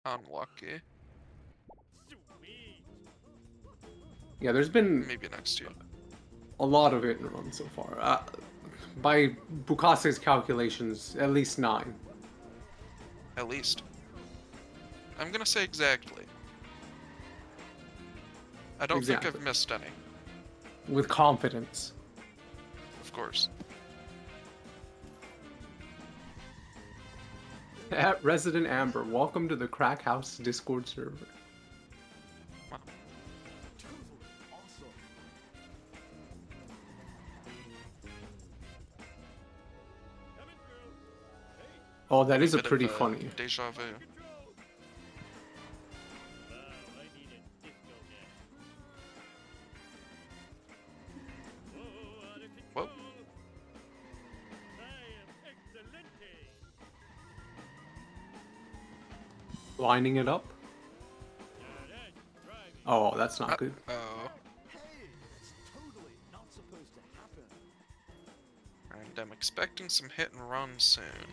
Unlucky. Sweet. Yeah, there's been Maybe next year. a lot of hit and runs so far. By Bukase's calculations, at least 9. At least. I'm gonna say exactly. I don't think Exactly. I've missed any. With confidence. Of course. At ResidentAmber, welcome to the Crack House Discord server. Totally awesome. Coming through. Hey, Oh, that is a Bit of, pretty funny. Deja vu. control. Wow, I need a disco net. Whoa, out of Whoa. control. I am excelente. Lining it up. Now that's driving. Oh, that's not good. Oh. Hey, that's totally not supposed to happen. And I'm expecting some hit and run soon.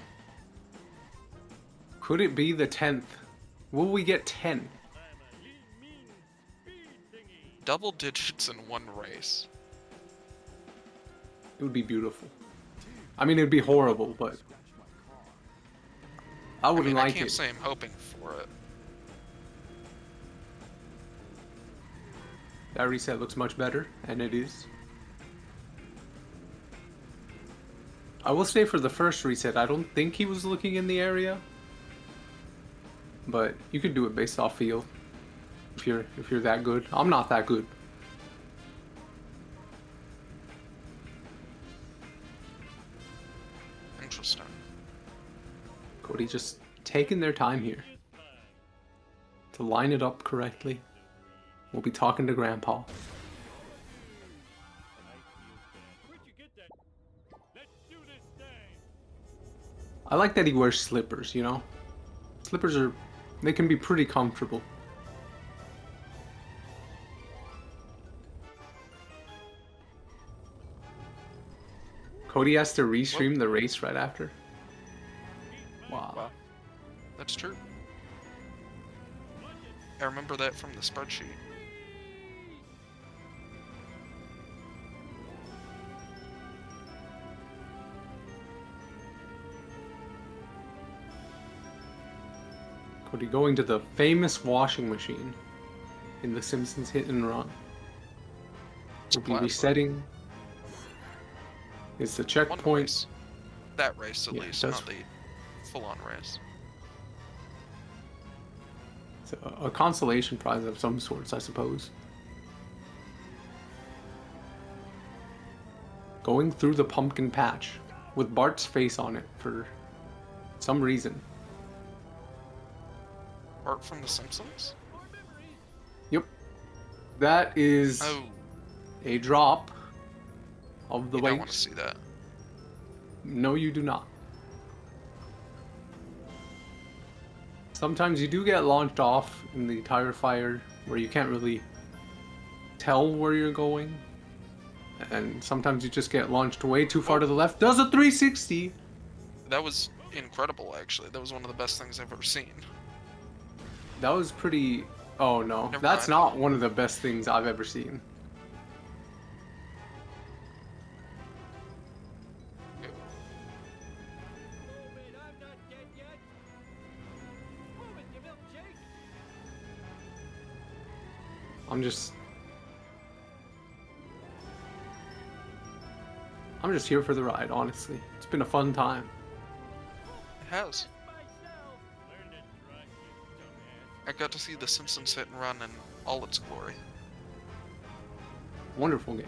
Could it be the 10th? Will we get 10? I'm a lean, mean speed thingy. Double digits in one race. It would be beautiful. I mean, it'd be horrible, but Scratch my car. I I wouldn't mean, like I can't it. say I'm hoping for it. That reset looks much better, and it is. I will say for the first reset, I don't think he was looking in the area. But you could do it based off feel. If you're that good. I'm not that good. Interesting. Cody just taking their time here to line it up correctly. We'll be talking to Grandpa. Where'd you get that? Let's do this thing. I like that he wears slippers, you know? Slippers they can be pretty comfortable. Cody has to restream the race right after. Wow. Wow. That's true. I remember that from the spreadsheet. Cody going to the famous washing machine in The Simpsons Hit and Run. We'll be Plasma. resetting. It's the One checkpoint. race. That race, at Yeah, least, that's- not the full-on race. It's a consolation prize of some sorts, I suppose. Going through the pumpkin patch. with Bart's face on it for some reason. Art from The Simpsons? Yep. That is Oh, a drop of the you don't want to waves. see that. No, you do not. Sometimes you do get launched off in the tire fire where you can't really tell where you're going. And sometimes you just get launched way too far to the left. Does a 360! That was incredible, actually. That was one of the best things I've ever seen. That was pretty... Oh no, Never that's mind. not one of the best things I've ever seen. Move it, I'm not dead yet. Move it, you milkshake. I'm just here for the ride, honestly. It's been a fun time. It has. Myself. Learn to drive, you dumbass. I got to see The Simpsons Hit and Run in all its glory. Wonderful game.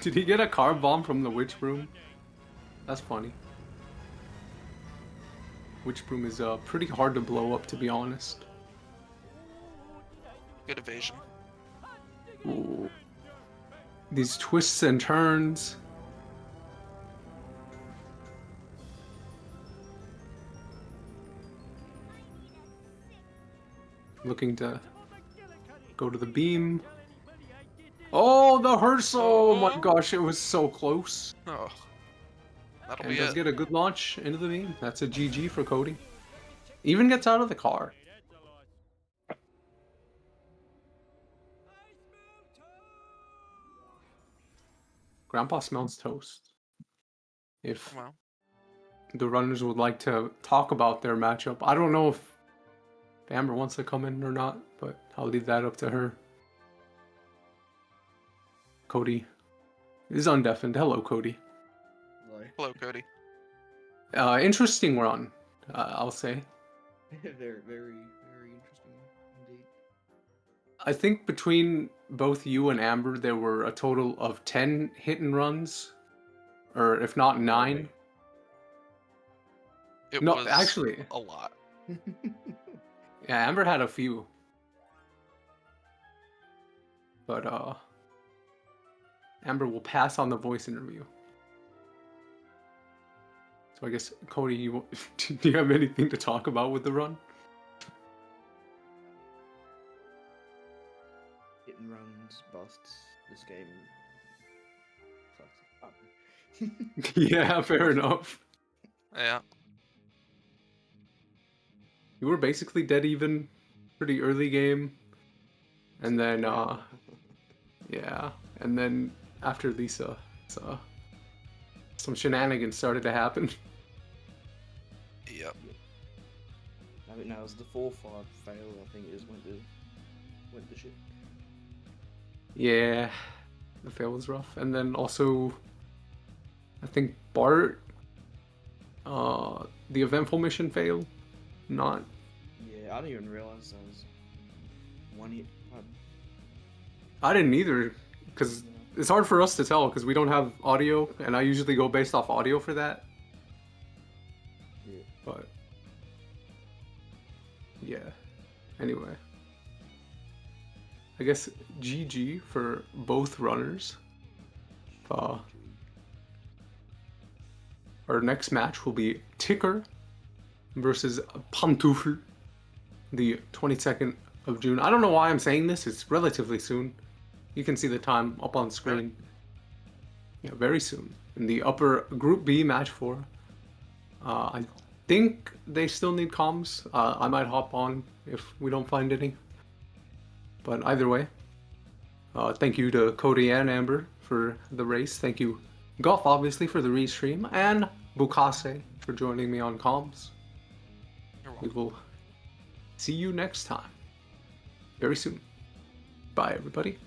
Did he get a car bomb from the witch broom? That's funny. Witch broom is pretty hard to blow up, to be honest. Good evasion. Ooh. These twists and turns. Looking to go to the beam. Oh, the hearse! Oh my gosh, it was so close. Oh. That'll And be does it. get a good launch into the beam. That's a GG for Cody. Even gets out of the car. Grandpa smells toast. If Well, the runners would like to talk about their matchup, I don't know if Amber wants to come in or not, but I'll leave that up to her. Cody is undeafened. Hello, Cody. hello, Cody. Interesting run, I'll say. Very, very, very interesting indeed. I think between both you and Amber, there were a total of 10 hit and runs, or if not 9. It No, was actually, a lot. yeah, Amber had a few. But Amber will pass on the voice interview. So I guess, Cody, do you have anything to talk about with the run? Hit and runs, busts. This game sucks. Yeah, fair enough. Yeah. You were basically dead even pretty early game. And then, yeah. And then after Lisa, some shenanigans started to happen. Yep. I think that was the 4-5 fail. I think it just went to shit. Yeah, the fail was rough. And then also, I think Bart, the eventful mission failed. Not. Yeah, I didn't even realize that was one hit. I didn't either, because it's hard for us to tell because we don't have audio, and I usually go based off audio for that. Yeah. But yeah. Anyway, I guess GG for both runners. Our next match will be Ticker versus Pantoufel, the 22nd of June. I don't know why I'm saying this. It's relatively soon. You can see the time up on screen. Yeah, very soon. In the upper Group B, match 4. I think they still need comms. I might hop on if we don't find any. But either way, thank you to Cody and Amber for the race. Thank you, Golf, obviously, for the restream. And Bukase for joining me on comms. You're We welcome. will see you next time. Very soon. Bye, everybody.